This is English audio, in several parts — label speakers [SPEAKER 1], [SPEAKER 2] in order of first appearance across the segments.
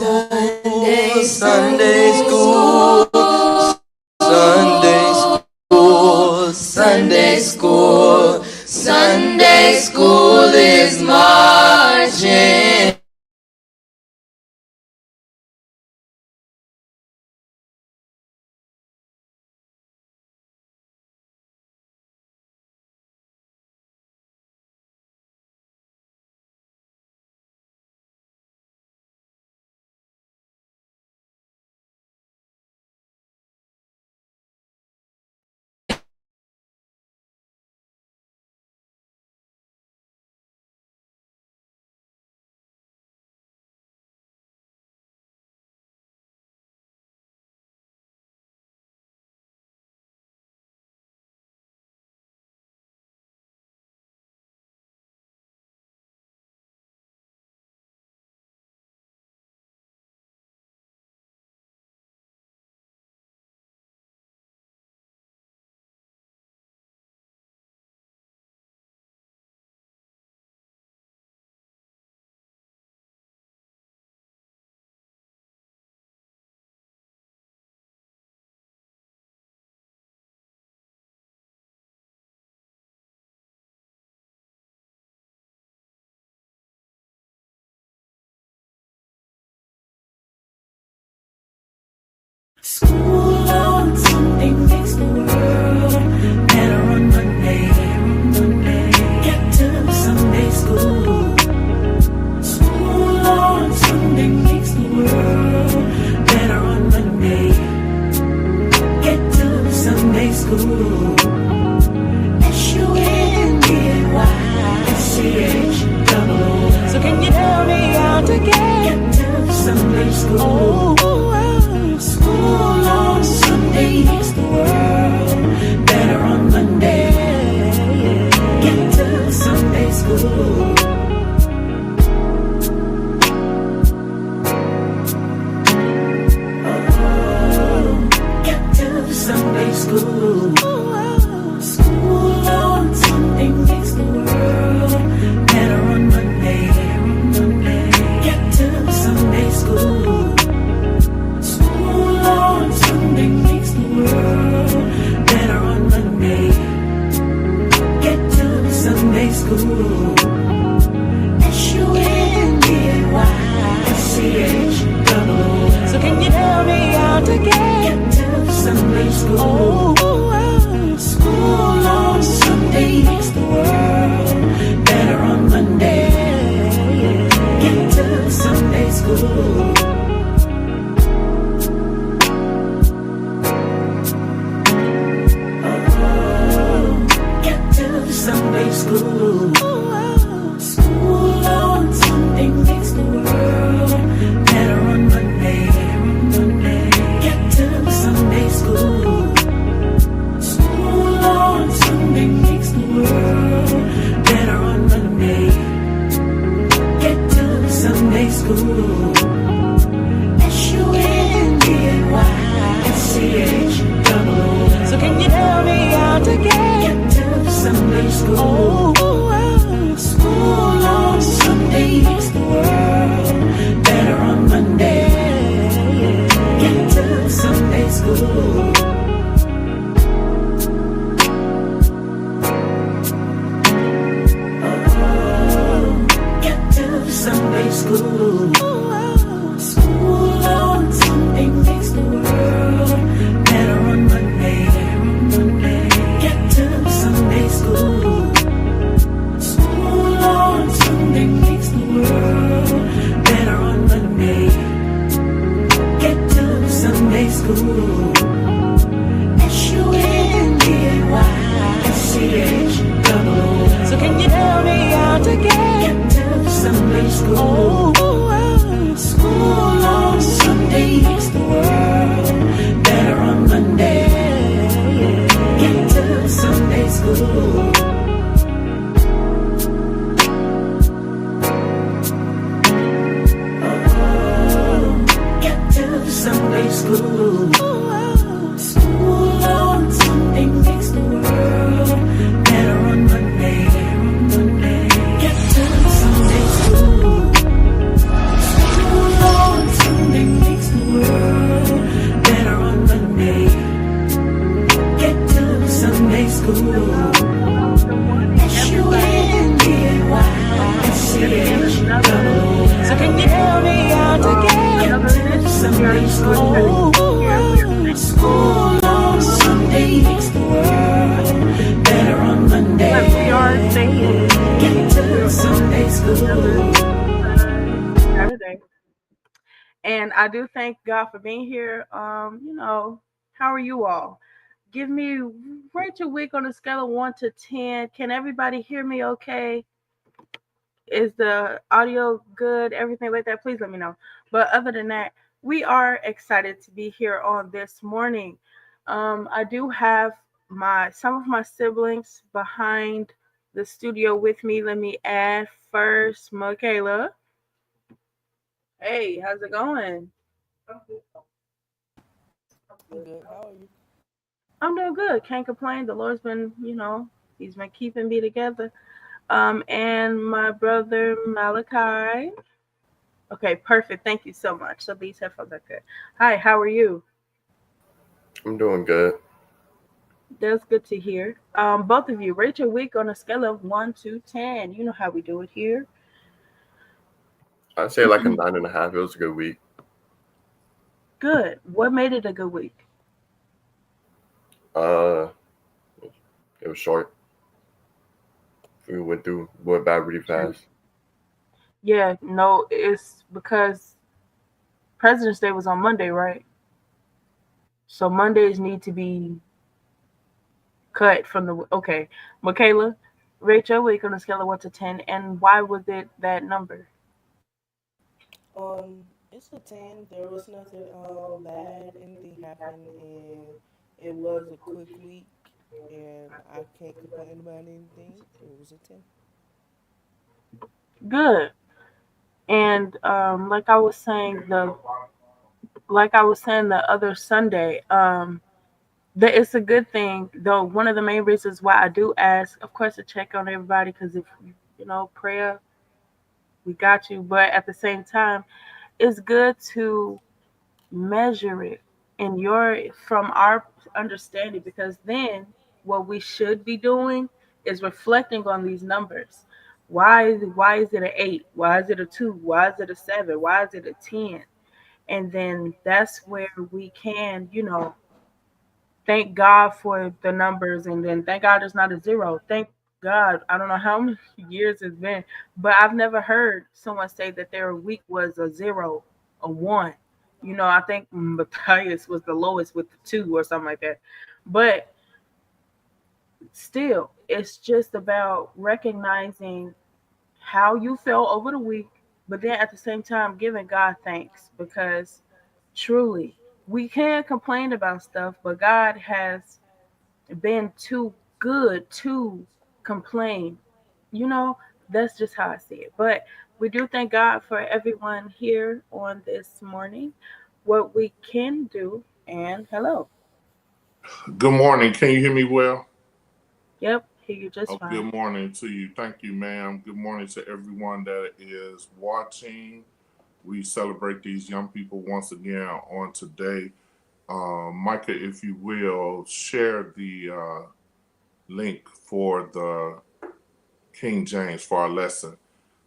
[SPEAKER 1] Sunday, Sunday school, Sunday school, Sunday school, Sunday school is marching.
[SPEAKER 2] School on Sunday makes the world better on Monday. Get to Sunday school. School on Sunday makes the world better on Monday. Get to Sunday school. SUNDAY. So can you help me out again? Get to Sunday school. School on Sunday makes the world better on Monday. Get to Sunday school. Oh, get to Sunday school. School on Sunday makes the world better on Monday. Get to Sunday school. On Sunday makes the world better on Monday. Get to Sunday school. SUNDAY. So can you help me out again? Get to Sunday school. School on Sunday makes the world better on Monday. Get to Sunday school. Sunday school. School on Sunday makes the world better on Monday. Get to Sunday school. School on Sunday makes the world better on Monday. Get to Sunday school. SUNDAY. So can you help me out again? Get to Sunday school. School on Sunday makes the world better on Monday. Get to Sunday school. Oh, get to Sunday school. School on Sunday makes the world better on Monday. Get to Sunday school. School on Sunday makes the world better on Monday. Get to Sunday school. SUNDAY. So can you help me out again? Get to Sunday school. School on Sunday makes the world better on Monday. Get to Sunday school. Oh, get to Sunday school. School on Sunday makes the world better on Monday. Get to Sunday school. School on Sunday
[SPEAKER 3] And I do thank God for being here. How are you all? Give me rate your week on a scale of 1 to 10. Can everybody hear me okay? Is the audio good? Everything like that? Please let me know. But other than that, we are excited to be here on this morning. I do have my some of my siblings behind the studio with me. Let me add first, Michaela. Hey, how's it going?
[SPEAKER 1] I'm good. How are you?
[SPEAKER 3] I'm doing good. Can't complain. The Lord's been, He's been keeping me together. And my brother Malachi. Okay, perfect. Thank you so much. So these headphones are good. Hi, how are you?
[SPEAKER 4] I'm doing good.
[SPEAKER 3] That's good to hear. Both of you, rate your week on a scale of 1 to 10. You know how we do it here.
[SPEAKER 4] I'd say like a 9.5. It was a good week.
[SPEAKER 3] Good. What made it a good week?
[SPEAKER 4] Uh, it was short. We went by really
[SPEAKER 3] True.
[SPEAKER 4] fast.
[SPEAKER 3] Yeah, no, it's because President's Day was on Monday, right? So Mondays need to be cut from the. Okay, Michaela, rate your week on a scale of 1 to 10, and why was it that number?
[SPEAKER 1] It's a 10. There was nothing bad. Anything happened, and it was a quick week, and I can't complain about anything. It was a 10.
[SPEAKER 3] Good. And like I was saying the other Sunday, that it's a good thing. Though one of the main reasons why I do ask, of course, to check on everybody, because if prayer, we got you. But at the same time, it's good to measure it in your from our understanding, because then what we should be doing is reflecting on these numbers. Why is it an 8? Why is it a 2? Why is it a 7? Why is it a 10? And then that's where we can, thank God for the numbers, and then thank God it's not a zero. Thank God. I don't know how many years it's been, but I've never heard someone say that their week was a zero, a one. I think Matthias was the lowest with the two or something like that. But still, it's just about recognizing how you felt over the week, but then at the same time giving God thanks, because truly we can complain about stuff, but God has been too good to complain. You know, that's just how I see it. But we do thank God for everyone here on this morning. What we can do, and hello.
[SPEAKER 5] Good morning. Can you hear me well?
[SPEAKER 3] Yep, hear you just
[SPEAKER 5] Oh,
[SPEAKER 3] fine.
[SPEAKER 5] good morning to you. Thank you, ma'am. Good morning to everyone that is watching. We celebrate these young people once again on today. Micah, if you will, share the link for the King James for our lesson.
[SPEAKER 3] Hmm.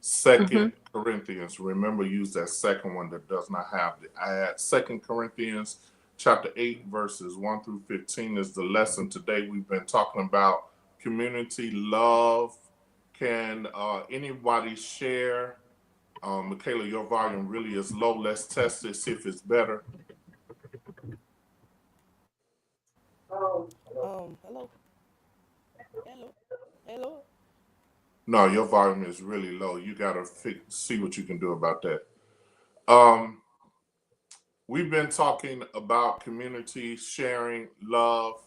[SPEAKER 5] Second Corinthians. Remember, use that second one that does not have the add. Second Corinthians chapter 8, verses 1 through 15 is the lesson today. We've been talking about community love. Can anybody share? Michaela, your volume really is low. Let's test it, see if it's better.
[SPEAKER 1] Hello, hello, hello.
[SPEAKER 5] No, your volume is really low. You got to see what you can do about that. Um, we've been talking about community, sharing, love,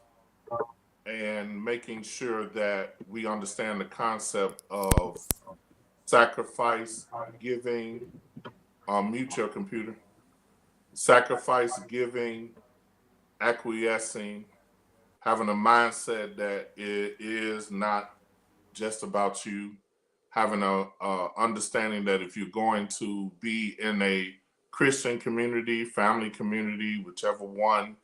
[SPEAKER 5] and making sure that we understand the concept of sacrifice, giving, mute your computer, sacrifice, giving, acquiescing, having a mindset that it is not just about you, having a understanding that if you're going to be in a Christian community, family community, whichever one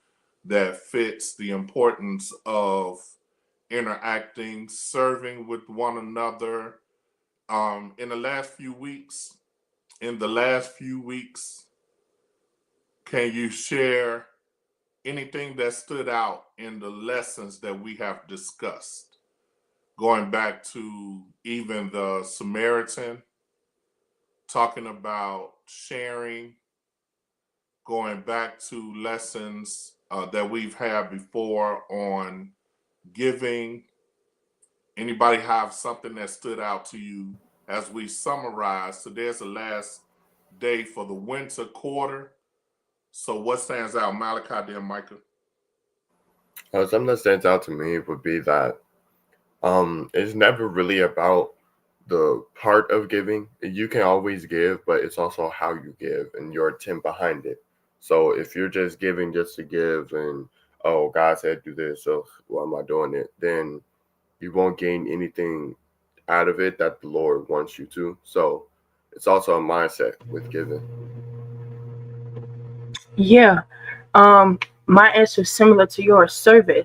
[SPEAKER 5] that fits, the importance of interacting, serving with one another. In the last few weeks, can you share anything that stood out in the lessons that we have discussed? Going back to even the Samaritan, talking about sharing, going back to lessons that we've had before on giving. Anybody have something that stood out to you as we summarize? Today's the last day for the winter quarter. So what stands out, Malachi, then Micah?
[SPEAKER 4] Something that stands out to me would be that it's never really about the part of giving. You can always give, but it's also how you give and your intent behind it. So if you're just giving just to give and, oh, God said do this, so why am I doing it? Then you won't gain anything out of it that the Lord wants you to. So it's also a mindset with giving.
[SPEAKER 3] Yeah. My answer is similar to yours. Serving,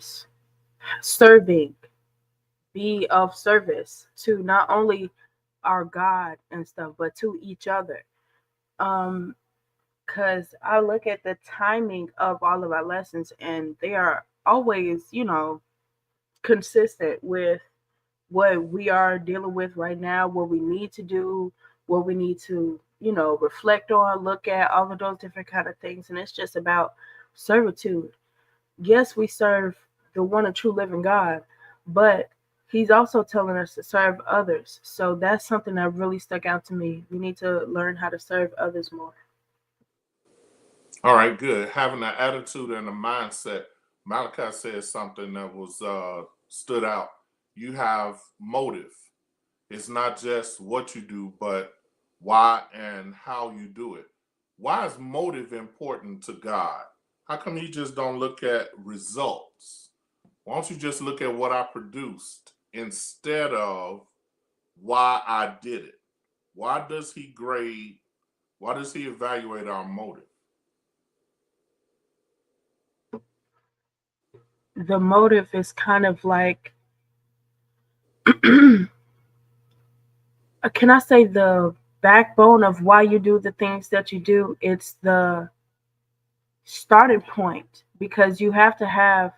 [SPEAKER 3] be of service to not only our God and stuff, but to each other. Um, because I look at the timing of all of our lessons, and they are always, consistent with what we are dealing with right now, what we need to do, what we need to, reflect on, look at, all of those different kind of things. And it's just about servitude. Yes, we serve the one and true living God, but He's also telling us to serve others. So that's something that really stuck out to me. We need to learn how to serve others more.
[SPEAKER 5] All right, good. Having an attitude and a mindset. Malachi said something that was stood out. You have motive. It's not just what you do, but why and how you do it. Why is motive important to God? How come you just don't look at results? Why don't you just look at what I produced instead of why I did it? Why does he grade? Why does he evaluate our motive?
[SPEAKER 3] The motive is kind of like, can I say, the backbone of why you do the things that you do? It's the starting point, because you have to have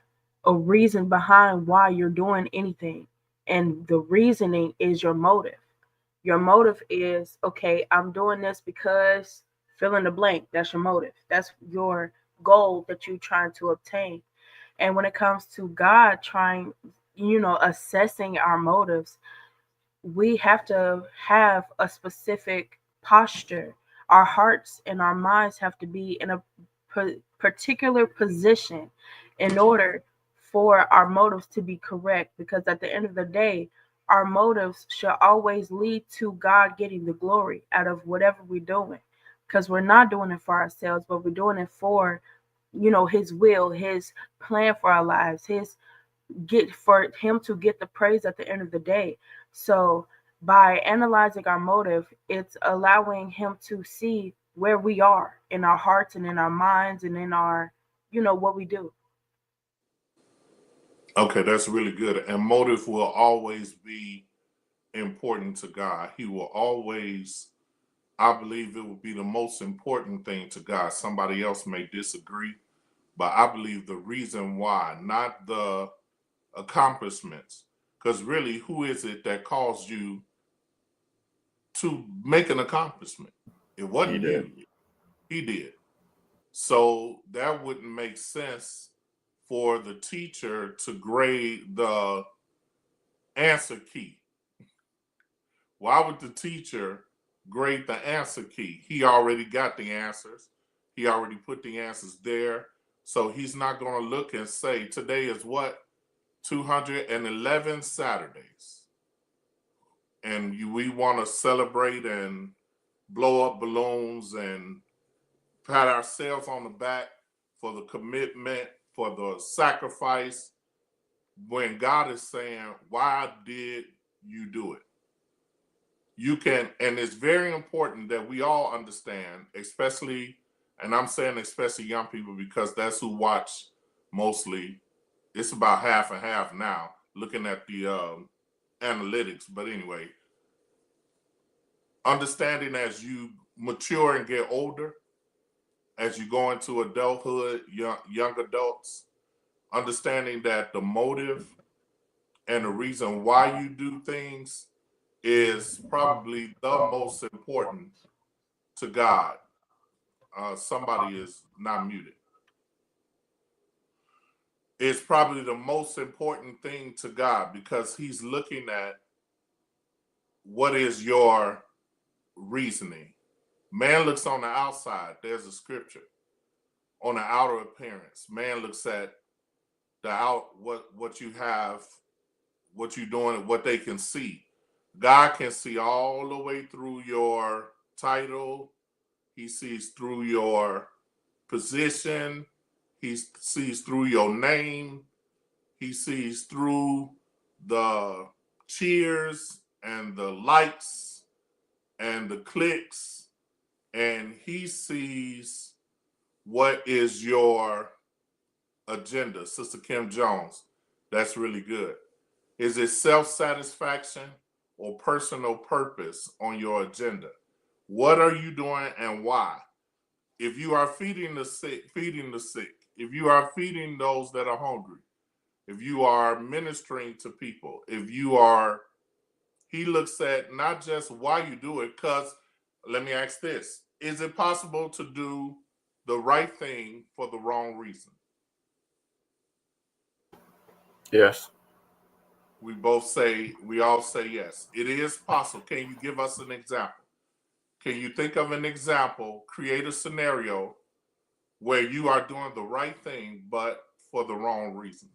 [SPEAKER 3] a reason behind why you're doing anything. And the reasoning is your motive. Your motive is, okay, I'm doing this because fill in the blank. That's your motive. That's your goal that you're trying to obtain. And when it comes to God trying, assessing our motives, we have to have a specific posture. Our hearts and our minds have to be in a particular position in order for our motives to be correct. Because at the end of the day, our motives should always lead to God getting the glory out of whatever we're doing. Because we're not doing it for ourselves, but we're doing it for, His will, His plan for our lives, for him to get the praise at the end of the day. So by analyzing our motive, it's allowing him to see where we are in our hearts and in our minds and in our, what we do.
[SPEAKER 5] Okay, that's really good. And motive will always be important to God. He will always, I believe it will be the most important thing to God. Somebody else may disagree, but I believe the reason why, not the accomplishments. Because really, who is it that caused you to make an accomplishment? It
[SPEAKER 4] He
[SPEAKER 5] wasn't
[SPEAKER 4] did.
[SPEAKER 5] you, he did. So that wouldn't make sense for the teacher to grade the answer key. Why would the teacher grade the answer key? He already got the answers. He already put the answers there. So he's not going to look and say, today is what? 211 Saturdays. And we want to celebrate and blow up balloons and pat ourselves on the back for the commitment, for the sacrifice, when God is saying, why did you do it? You can, and it's very important that we all understand, especially, and I'm saying especially young people because that's who watch mostly. It's about half and half now, looking at the analytics. But anyway, understanding as you mature and get older, as you go into adulthood, young adults, understanding that the motive and the reason why you do things is probably the most important to God. somebody is not muted. It's probably the most important thing to God because he's looking at what is your reasoning. Man looks on the outside. There's a scripture on the outer appearance. Man looks at what you have, what you're doing, what they can see. God can see all the way through your title. He sees through your position. He sees through your name. He sees through the cheers and the likes and the clicks. And he sees what is your agenda. Sister Kim Jones, that's really good. Is it self-satisfaction or personal purpose on your agenda? What are you doing and why? If you are feeding the sick, if you are feeding those that are hungry, if you are ministering to people, he looks at not just why you do it, because let me ask this, is it possible to do the right thing for the wrong reason?
[SPEAKER 4] Yes.
[SPEAKER 5] We all say yes. It is possible. Can you give us an example? Can you think of an example, create a scenario where you are doing the right thing, but for the wrong reason?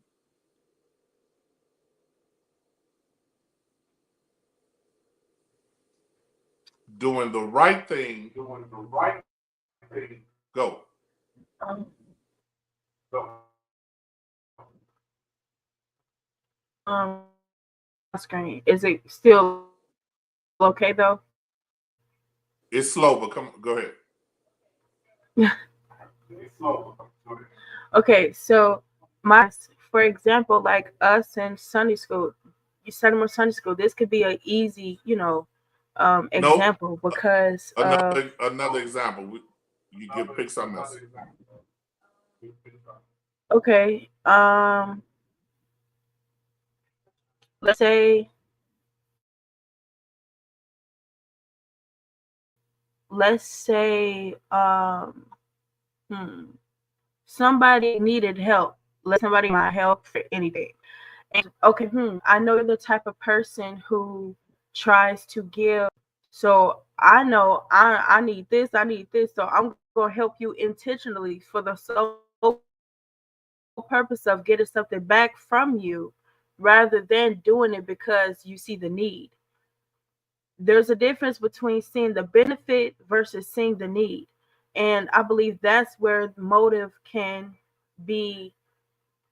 [SPEAKER 5] Doing the right thing. Go.
[SPEAKER 3] Screen. Is it still okay though?
[SPEAKER 5] It's slow, but go ahead.
[SPEAKER 3] Okay, so for example, like us in Sunday school, you study more Sunday school. This could be an easy, example because
[SPEAKER 5] another example. You pick something else.
[SPEAKER 3] Okay, let's say somebody needed help. Let somebody my help for anything. And okay, I know you're the type of person who tries to give. So I know I need this, so I'm gonna help you intentionally for the sole purpose of getting something back from you rather than doing it because you see the need. There's a difference between seeing the benefit versus seeing the need. And I believe that's where the motive can be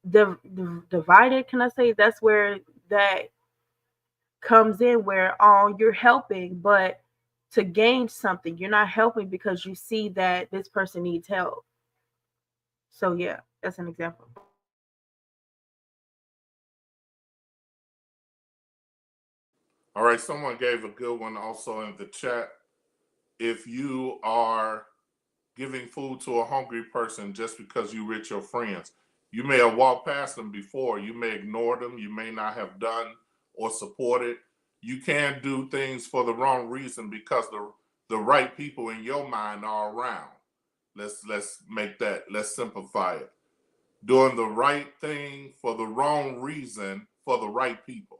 [SPEAKER 3] divided. Can I say that's where that comes in, where you're helping, but to gain something, you're not helping because you see that this person needs help. So yeah, that's an example.
[SPEAKER 5] All right, someone gave a good one also in the chat. If you are giving food to a hungry person just because you're with your friends, you may have walked past them before, you may ignore them, you may not have done or supported. You can do things for the wrong reason because the right people in your mind are around. Let's simplify it. Doing the right thing for the wrong reason for the right people.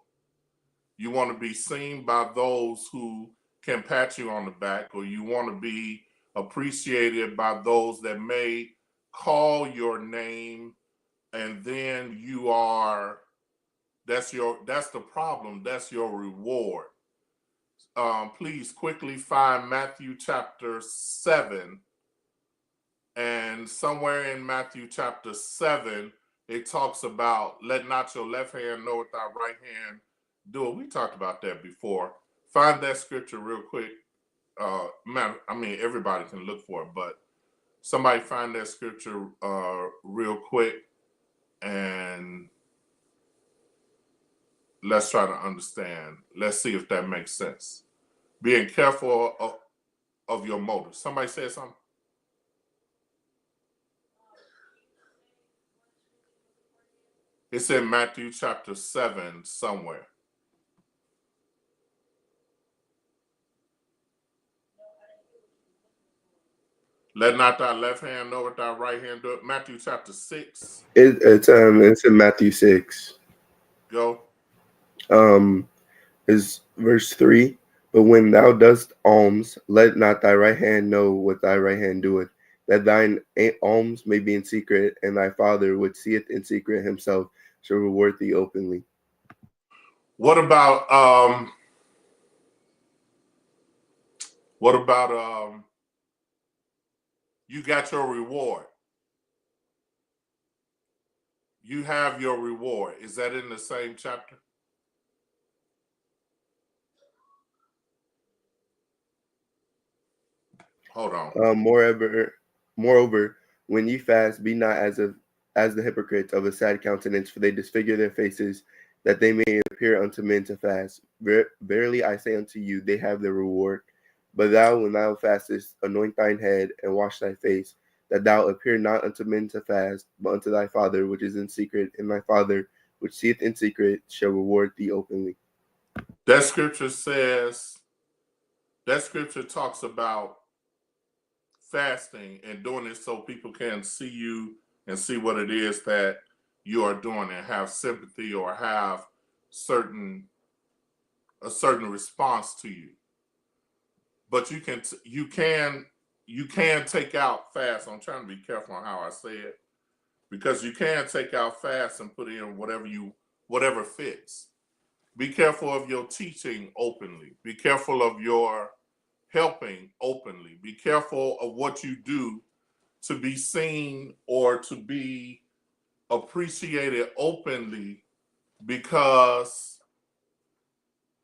[SPEAKER 5] You want to be seen by those who can pat you on the back, or you want to be appreciated by those that may call your name, and then that's the problem. That's your reward. Please quickly find Matthew chapter 7. And somewhere in Matthew chapter 7, it talks about let not your left hand know what thy right hand do it. We talked about that before. Find that scripture real quick. Everybody can look for it, but somebody find that scripture real quick, and let's try to understand. Let's see if that makes sense. Being careful of your motives. Somebody said something? It's in Matthew chapter 7 somewhere. Let not thy left hand know what thy right hand do. Matthew chapter 6.
[SPEAKER 4] It's in Matthew 6.
[SPEAKER 5] Go.
[SPEAKER 4] Is verse 3. But when thou dost alms, let not thy right hand know what thy right hand doeth, that thine alms may be in secret, and thy Father which seeth in secret himself shall reward thee openly.
[SPEAKER 5] What about you got your reward? You have your reward. Is that in the same chapter? Hold on.
[SPEAKER 4] Moreover, when ye fast, be not as the hypocrites of a sad countenance, for they disfigure their faces, that they may appear unto men to fast. Verily I say unto you, they have their reward. But thou, when thou fastest, anoint thine head and wash thy face, that thou appear not unto men to fast, but unto thy Father which is in secret, and thy Father which seeth in secret shall reward thee openly.
[SPEAKER 5] That scripture talks about fasting and doing it so people can see you and see what it is that you are doing and have sympathy or have a certain response to you. But you can take out fast. I'm trying to be careful on how I say it, because you can take out fast and put in whatever fits. Be careful of your teaching openly. Be careful of your helping openly. Be careful of what you do to be seen or to be appreciated openly, because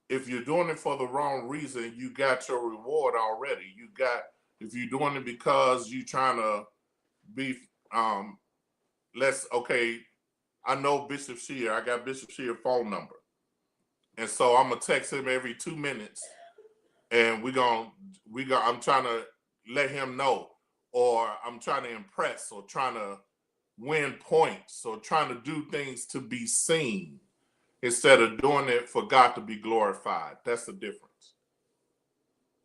[SPEAKER 5] if you're doing it for the wrong reason, you got your reward already. If you're doing it because you're trying to be, I know Bishop Shear. I got Bishop Shear's phone number. And so I'm gonna text him every 2 minutes, and I'm trying to let him know, or I'm trying to impress, or trying to win points, or trying to do things to be seen instead of doing it for God to be glorified. That's the difference.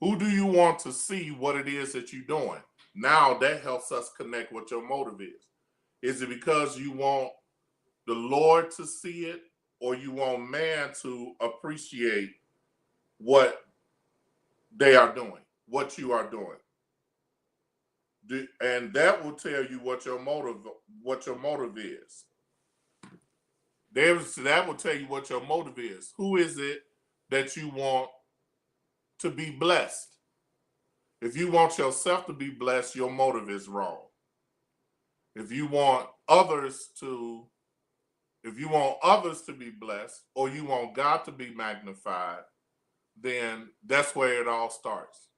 [SPEAKER 5] Who do you want to see what it is that you're doing? Now that helps us connect what your motive is. Is it because you want the Lord to see it, or you want man to appreciate what they are doing, what you are doing? And that will tell you what your motive is. That will tell you what your motive is. Who is it that you want to be blessed? If you want yourself to be blessed, your motive is wrong. If you want others to be blessed, or you want God to be magnified, then that's where it all starts.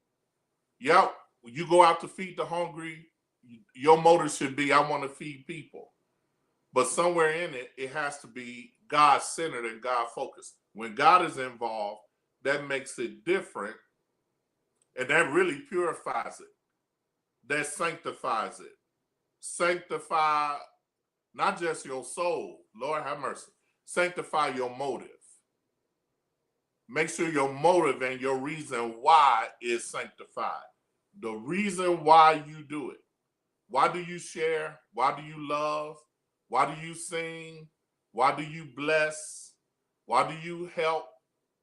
[SPEAKER 5] Yep, you go out to feed the hungry, your motive should be, I want to feed people. But somewhere in it, it has to be God-centered and God-focused. When God is involved, that makes it different, and that really purifies it. That sanctifies it. Sanctify not just your soul, Lord have mercy. Sanctify your motive. Make sure your motive and your reason why is sanctified. The reason why you do it. Why do you share? Why do you love? Why do you sing? Why do you bless? Why do you help?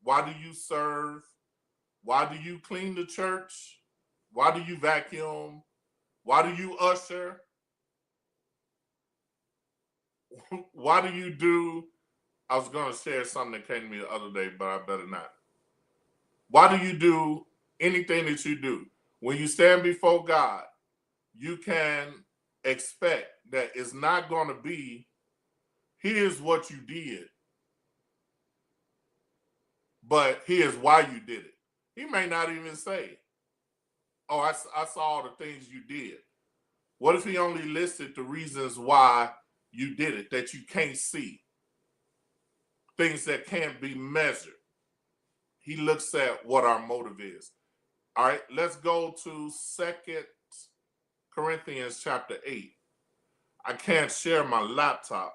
[SPEAKER 5] Why do you serve? Why do you clean the church? Why do you vacuum? Why do you usher? Why do you do? I was going to share something that came to me the other day, but I better not. Why do you do anything that you do? When you stand before God, you can expect that it's not going to be, here's what you did, but here's why you did it. He may not even say, oh, I saw all the things you did. What if he only listed the reasons why you did it that you can't see? Things that can't be measured. He looks at what our motive is. All right, let's go to 2 Corinthians chapter 8. I can't share my laptop,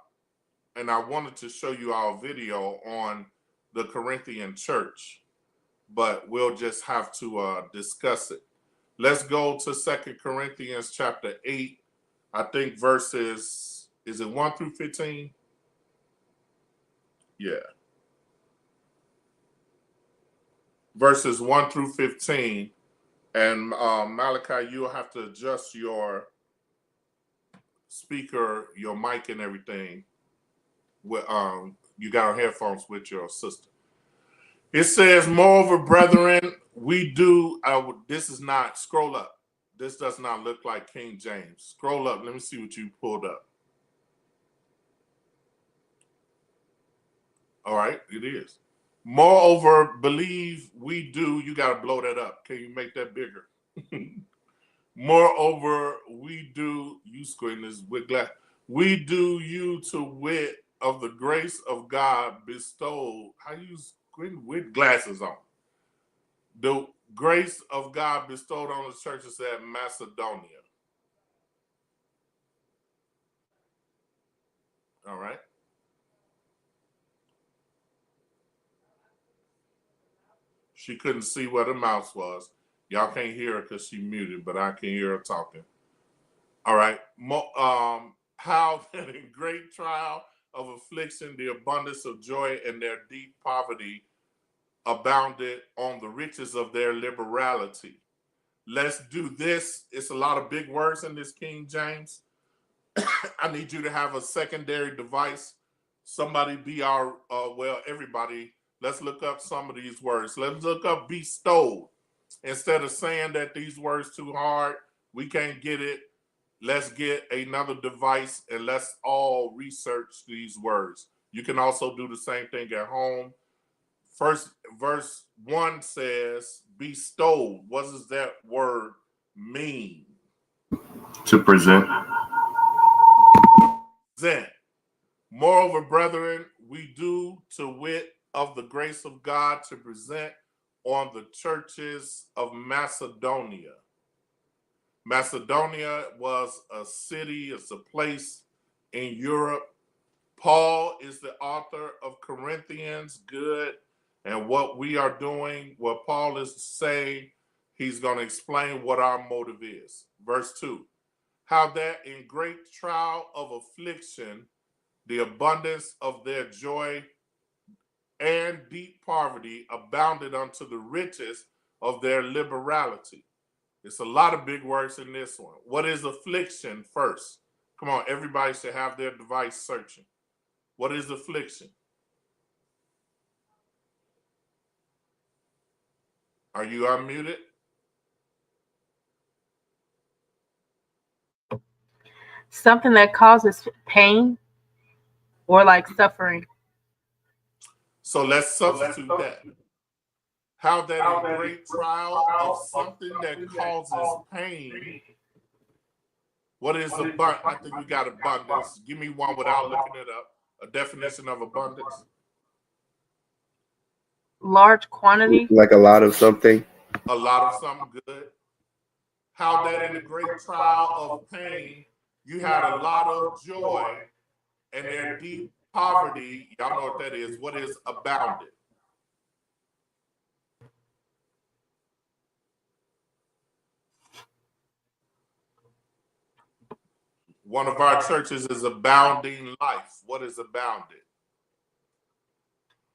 [SPEAKER 5] and I wanted to show you our video on the Corinthian church, but we'll just have to discuss it. Let's go to 2 Corinthians chapter 8. I think verses, is it 1 through 15? Yeah. Verses 1 through 15. And Malachi, you'll have to adjust your speaker, your mic and everything. You got our headphones with your sister. It says, moreover, brethren, we do, this is not, scroll up. This does not look like King James. Scroll up. Let me see what you pulled up. All right, it is. Moreover, believe we do. You got to blow that up. Can you make that bigger? Moreover, we do, you squinting this with glass. We do you to wit of the grace of God bestowed. How you squint with glasses on? The grace of God bestowed on the churches at Macedonia. All right. She couldn't see where the mouse was. Y'all can't hear her because she muted, but I can hear her talking. All right. How that in great trial of affliction, the abundance of joy and their deep poverty abounded on the riches of their liberality. Let's do this. It's a lot of big words in this King James. I need you to have a secondary device. Somebody be our, everybody, let's look up some of these words. Let's look up bestowed. Instead of saying that these words too hard, we can't get it. Let's get another device and let's all research these words. You can also do the same thing at home. First, verse 1 says, bestowed. What does that word mean?
[SPEAKER 4] To present.
[SPEAKER 5] Present. Moreover, brethren, we do to wit of the grace of God to present on the churches of Macedonia. Macedonia was a city, it's a place in Europe. Paul is the author of Corinthians, good. And what we are doing, what Paul is saying, he's going to explain what our motive is. Verse 2, how that in great trial of affliction, the abundance of their joy and deep poverty abounded unto the riches of their liberality. It's a lot of big words in this one. What is affliction first? Come on, everybody should have their device searching. What is affliction? Are you unmuted?
[SPEAKER 3] Something that causes pain or like suffering.
[SPEAKER 5] So let's substitute that. How that in great trial of something that causes pain. What is abundance? I think we got abundance. Give me one without looking it up. A definition of abundance.
[SPEAKER 3] Large quantity.
[SPEAKER 4] Like a lot of something.
[SPEAKER 5] A lot of something good. How that in the great trial of pain, you had a lot of joy and their deep poverty, y'all know what that is. What is abounded? One of our churches is Abounding Life. What is abounded?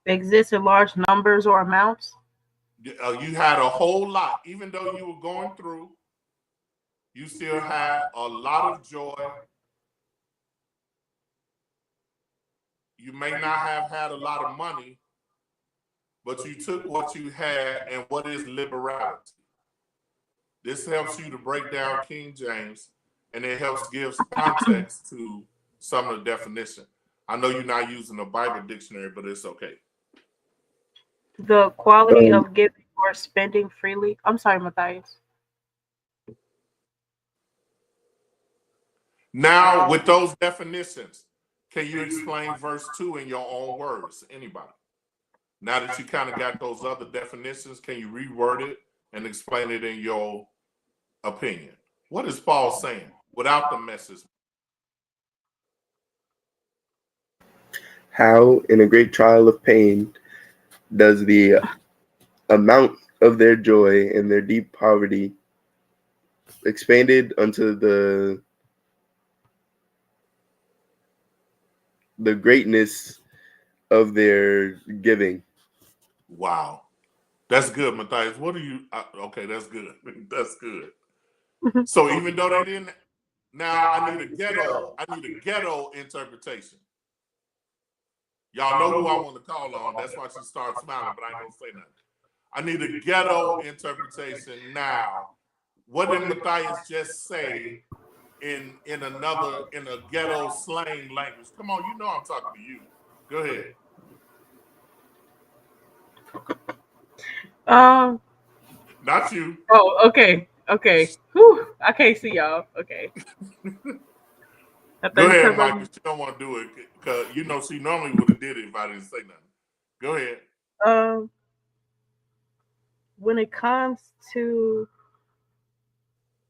[SPEAKER 3] Exists in large numbers or amounts.
[SPEAKER 5] You had a whole lot. Even though you were going through, you still had a lot of joy. You may not have had a lot of money, but you took what you had. And what is liberality? This helps you to break down King James, and it helps give context to some of the definition. I know you're not using a Bible dictionary, but it's okay.
[SPEAKER 3] The quality of giving or spending freely. I'm sorry, Matthias.
[SPEAKER 5] Now, with those definitions, can you explain verse 2 in your own words? Anybody? Now that you kind of got those other definitions, can you reword it and explain it in your opinion? What is Paul saying without the message?
[SPEAKER 4] How, in a great trial of pain, does the amount of their joy and their deep poverty expanded unto the greatness of their giving.
[SPEAKER 5] Wow. That's good, Matthias. What are you? Okay, that's good. That's good. So even though they didn't, now I need a ghetto. I need a ghetto interpretation. Y'all know who I want to call on. That's why she started smiling, but I ain't gonna say nothing. I need a ghetto interpretation now. What did Matthias just say in a ghetto slang language? Come on, you know I'm talking to you. Go ahead. Not you.
[SPEAKER 3] Oh, okay. Whew, I can't see y'all. Okay. I
[SPEAKER 5] Go
[SPEAKER 3] thought you
[SPEAKER 5] ahead,
[SPEAKER 3] talking
[SPEAKER 5] Micah.
[SPEAKER 3] about.
[SPEAKER 5] She don't want to do it because she normally would have did it if I didn't say nothing. Go ahead.
[SPEAKER 3] Um, when it comes to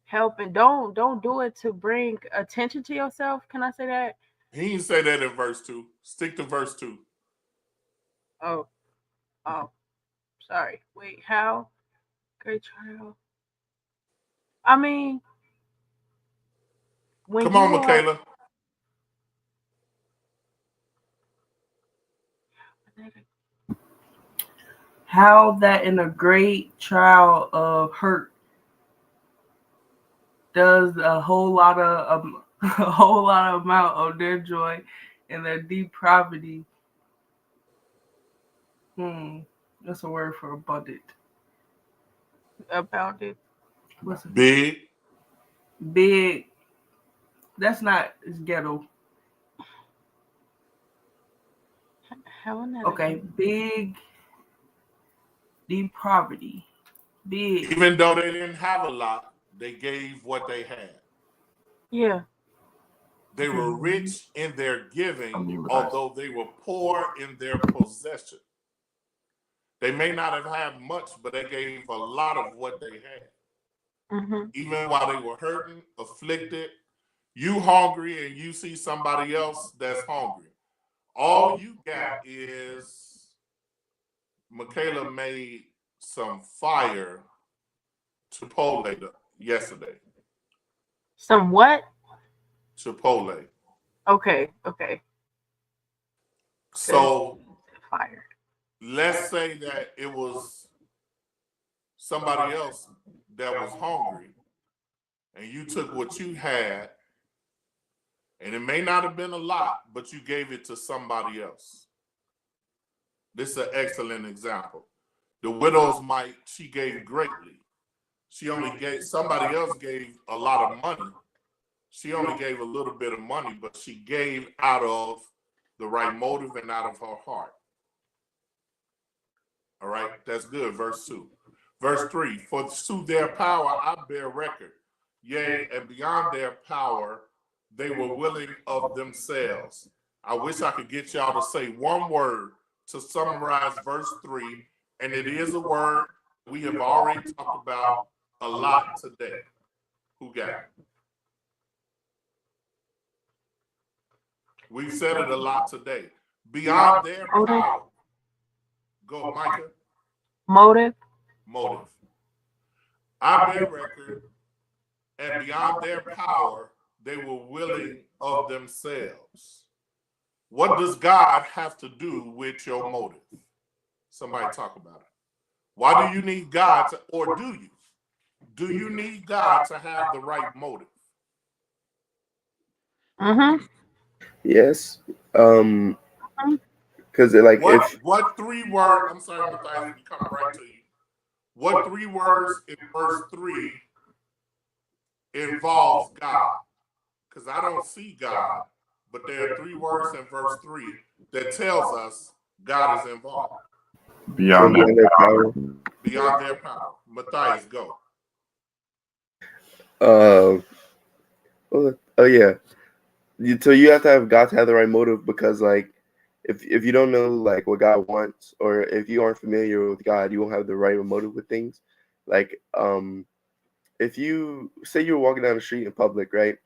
[SPEAKER 3] helping, don't do it to bring attention to yourself. Can I say that?
[SPEAKER 5] He didn't say that in verse 2. Stick to verse 2.
[SPEAKER 3] Oh, oh, sorry. Wait, how? Great trial. I mean, when
[SPEAKER 5] Come on,
[SPEAKER 3] you are
[SPEAKER 5] Michaela.
[SPEAKER 2] How that in a great trial of hurt does a whole lot of a whole lot of amount of their joy and their deep poverty. That's a word for abundant.
[SPEAKER 3] abounded,
[SPEAKER 2] What's
[SPEAKER 5] Big.
[SPEAKER 2] big? That's not it's ghetto.
[SPEAKER 3] how in that?
[SPEAKER 2] Okay, big, deep poverty. Big.
[SPEAKER 5] Even though they didn't have a lot, they gave what they had.
[SPEAKER 3] Yeah.
[SPEAKER 5] They were rich in their giving, although they were poor in their possession. They may not have had much, but they gave a lot of what they had.
[SPEAKER 3] Mm-hmm.
[SPEAKER 5] Even while they were hurting, afflicted, you hungry and you see somebody else that's hungry. All you got is Michaela made some fire Chipotle yesterday.
[SPEAKER 3] Some what?
[SPEAKER 5] Chipotle.
[SPEAKER 3] Okay.
[SPEAKER 5] So
[SPEAKER 3] Fire.
[SPEAKER 5] let's say that it was somebody else that was hungry and you took what you had, and it may not have been a lot, but you gave it to somebody else. This is an excellent example. The widow's mite, she gave greatly. Somebody else gave a lot of money. She only gave a little bit of money, but she gave out of the right motive and out of her heart. All right, that's good. Verse 2. Verse 3, for to their power I bear record. Yea, and beyond their power, they were willing of themselves. I wish I could get y'all to say one word to summarize verse 3, and it is a word we have already talked about a lot today. Who got it? We've said it a lot today. Beyond their power. Go, Micah.
[SPEAKER 3] Motive.
[SPEAKER 5] I bear record, and beyond their power, they were willing of themselves. What does God have to do with your motive? Somebody talk about it. Why do you need God to, or do you? Do you need God to have the right motive?
[SPEAKER 3] Mm-hmm.
[SPEAKER 4] Yes. Because
[SPEAKER 5] what 3 words? I'm sorry, Matthias, we come right to you. What 3 words in verse 3 involves God? Because I don't see God, but there are 3 words in verse 3 that tells us God is involved.
[SPEAKER 4] beyond their power.
[SPEAKER 5] Beyond their power. Matthias, go.
[SPEAKER 4] Yeah. So you have to have God to have the right motive, because like if you don't know like what God wants, or if you aren't familiar with God, you won't have the right motive with things. Like if you say you're walking down the street in public, right,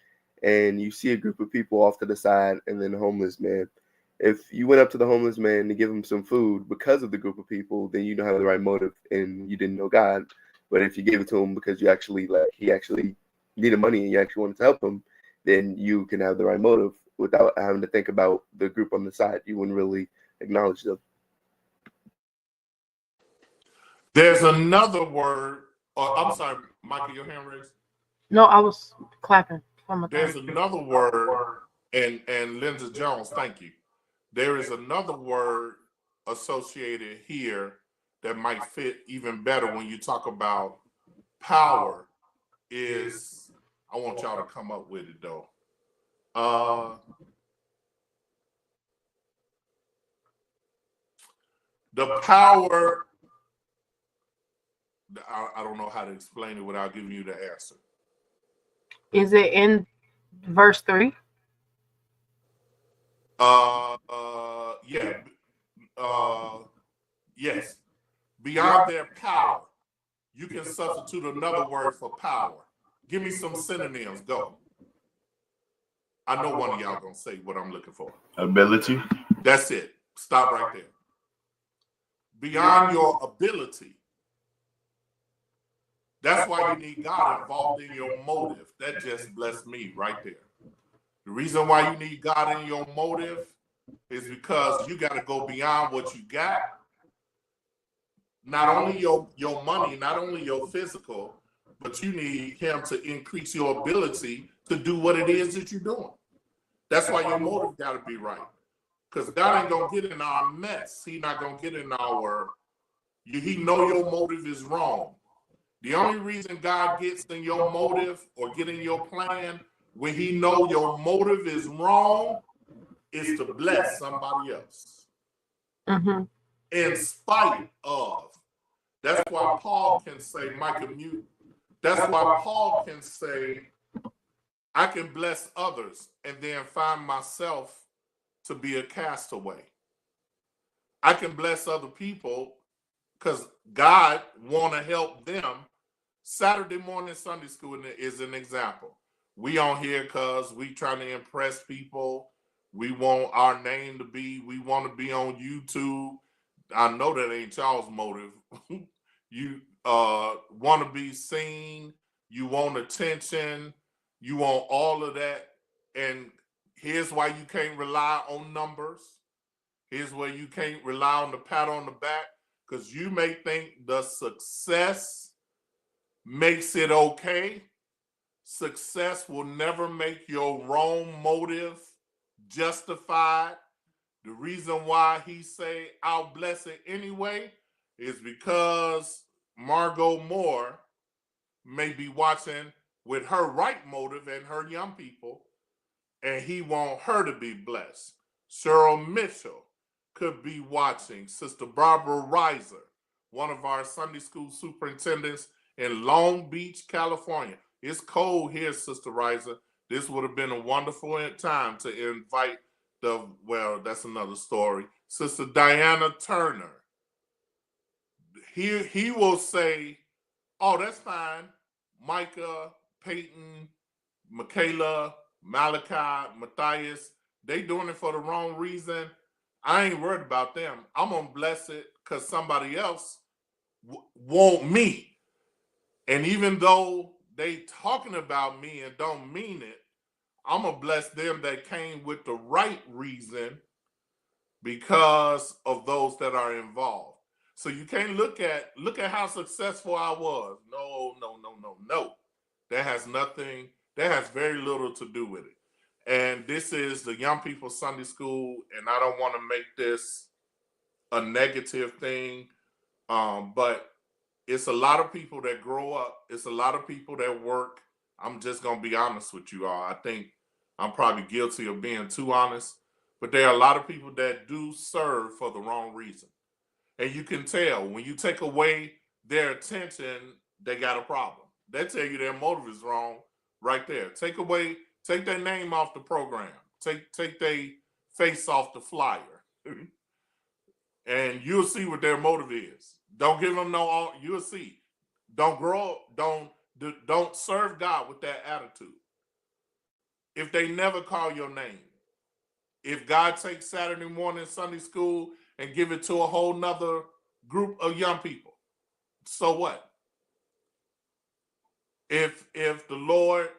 [SPEAKER 4] and you see a group of people off to the side and then a homeless man, if you went up to the homeless man to give him some food because of the group of people, then you don't have the right motive and you didn't know God. But if you gave it to him because he actually
[SPEAKER 6] needed money and you actually wanted to help them, then you can have the right motive without having to think about the group on the side. You wouldn't really acknowledge them.
[SPEAKER 5] There's another word. I'm sorry, Micah, your hand raised.
[SPEAKER 3] No, I was clapping for my
[SPEAKER 5] There's
[SPEAKER 3] thing.
[SPEAKER 5] another word, and Linda Jones, thank you. There is another word associated here that might fit even better when you talk about power. Is, I want y'all to come up with it though. The power. I don't know how to explain it without giving you the answer.
[SPEAKER 3] Is it in verse 3?
[SPEAKER 5] Yeah. Yes. Beyond their power. You can substitute another word for power. Give me some synonyms. Go. I know one of y'all gonna say what I'm looking for.
[SPEAKER 7] Ability.
[SPEAKER 5] That's it. Stop right there. Beyond your ability. That's why you need God involved in your motive. That just blessed me right there. The reason why you need God in your motive is because you got to go beyond what you got. Not only your money, not only your physical, but you need him to increase your ability to do what it is that you're doing. That's why your motive got to be right. Because God ain't going to get in our mess. He not going to get in our, he know your motive is wrong. The only reason God gets in your motive or get in your plan when he know your motive is wrong is to bless somebody else.
[SPEAKER 3] Mm-hmm.
[SPEAKER 5] In spite of. That's why Paul can say, Micah mute. That's why Paul can say, I can bless others and then find myself to be a castaway. I can bless other people because God want to help them. Saturday morning Sunday school is an example. We on here because we trying to impress people. We want our name to be, we want to be on YouTube. I know that ain't y'all's motive. You want to be seen. You want attention. You want all of that. And here's why you can't rely on numbers. Here's where you can't rely on the pat on the back, because you may think the success makes it okay. Success will never make your wrong motive justified. The reason why he say, I'll bless it anyway, is because Margot Moore may be watching with her right motive and her young people, and he want her to be blessed. Cheryl Mitchell could be watching. Sister Barbara Reiser, one of our Sunday school superintendents in Long Beach, California. It's cold here, Sister Reiser. This would have been a wonderful time to invite well, that's another story. Sister Diana Turner. He will say, oh, that's fine. Micah, Peyton, Michaela, Malachi, Matthias, they doing it for the wrong reason. I ain't worried about them. I'm going to bless it because somebody else want me. And even though they talking about me and don't mean it, I'm going to bless them that came with the right reason because of those that are involved. So you can't look at how successful I was. No. That has very little to do with it. And this is the Young People Sunday School, and I don't want to make this a negative thing, but it's a lot of people that grow up. It's a lot of people that work. I'm just going to be honest with you all. I think I'm probably guilty of being too honest, but there are a lot of people that do serve for the wrong reason. And you can tell when you take away their attention, they got a problem. They tell you their motive is wrong right there. Take their name off the program. Take their face off the flyer. And you'll see what their motive is. Don't give them you'll see. Don't grow up, don't serve God with that attitude. If they never call your name, if God takes Saturday morning Sunday school and give it to a whole nother group of young people, so what? If the Lord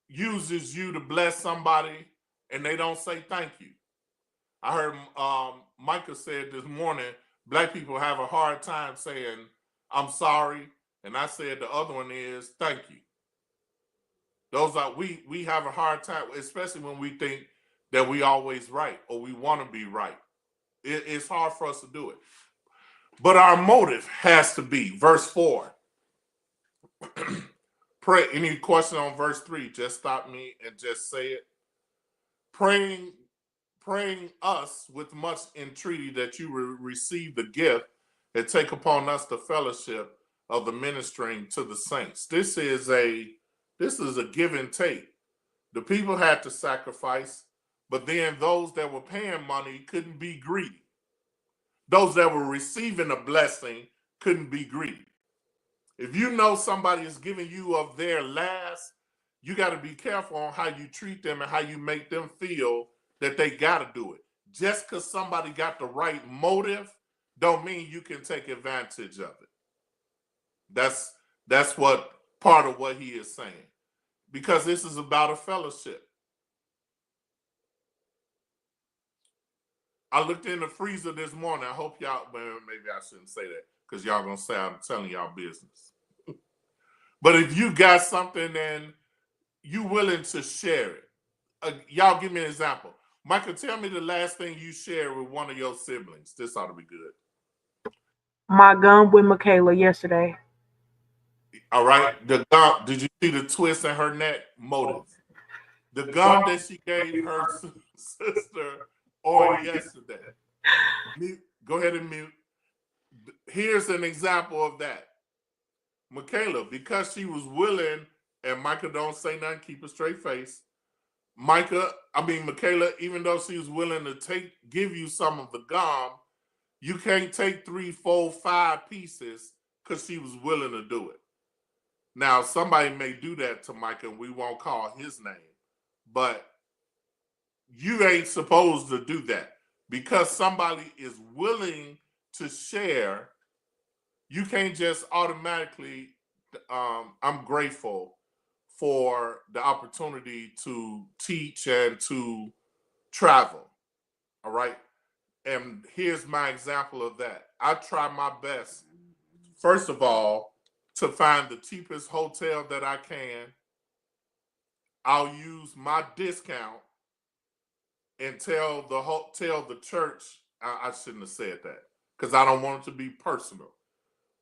[SPEAKER 5] uses you to bless somebody and they don't say thank you. I heard Micah said this morning, black people have a hard time saying, I'm sorry. And I said the other one is thank you. Those are we have a hard time, especially when we think that we always right or we want to be right. It's hard for us to do it. But our motive has to be verse 4. Pray. Any question on verse 3? Just stop me and just say it. Praying us with much entreaty that you will receive the gift and take upon us the fellowship of the ministering to the saints. This is a give and take. The people had to sacrifice, but then those that were paying money couldn't be greedy. Those that were receiving a blessing couldn't be greedy. If you know somebody is giving you of their last, you got to be careful on how you treat them and how you make them feel that they got to do it. Just because somebody got the right motive don't mean you can take advantage of it. That's what part of what he is saying. Because this is about a fellowship. I looked in the freezer this morning. I hope y'all, well, maybe I shouldn't say that because y'all going to say I'm telling y'all business. But if you got something and you willing to share it, y'all give me an example. Micah, tell me the last thing you shared with one of your siblings. This ought to be good.
[SPEAKER 3] My gum with Michaela yesterday.
[SPEAKER 5] All right. The gum, did you see the twist in her neck? Motive. The gum that she gave her sister on yesterday. Go ahead and mute. Here's an example of that. Michaela, because she was willing, and Micah don't say nothing, keep a straight face. Michaela, even though she was willing to give you some of the gum, you can't take 3, 4, 5 pieces because she was willing to do it. Now, somebody may do that to Micah, and we won't call his name, but you ain't supposed to do that. Because somebody is willing to share, you can't just automatically, I'm grateful for the opportunity to teach and to travel. All right. And here's my example of that. I try my best, first of all, to find the cheapest hotel that I can. I'll use my discount and tell the church. I shouldn't have said that because I don't want it to be personal.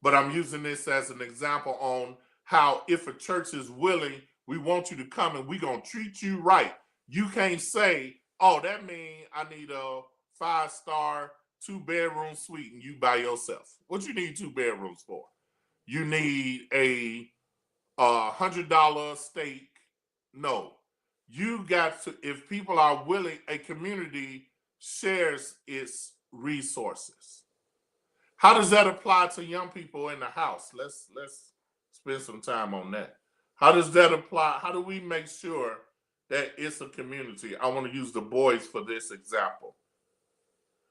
[SPEAKER 5] But I'm using this as an example on how if a church is willing, we want you to come and we're going to treat you right. You can't say, oh, that means I need a 5-star 2-bedroom suite and you by yourself. What you need 2 bedrooms for? You need a $100 steak. No. You got to, if people are willing, a community shares its resources. How does that apply to young people in the house? Let's spend some time on that. How does that apply? How do we make sure that it's a community? I want to use the boys for this example.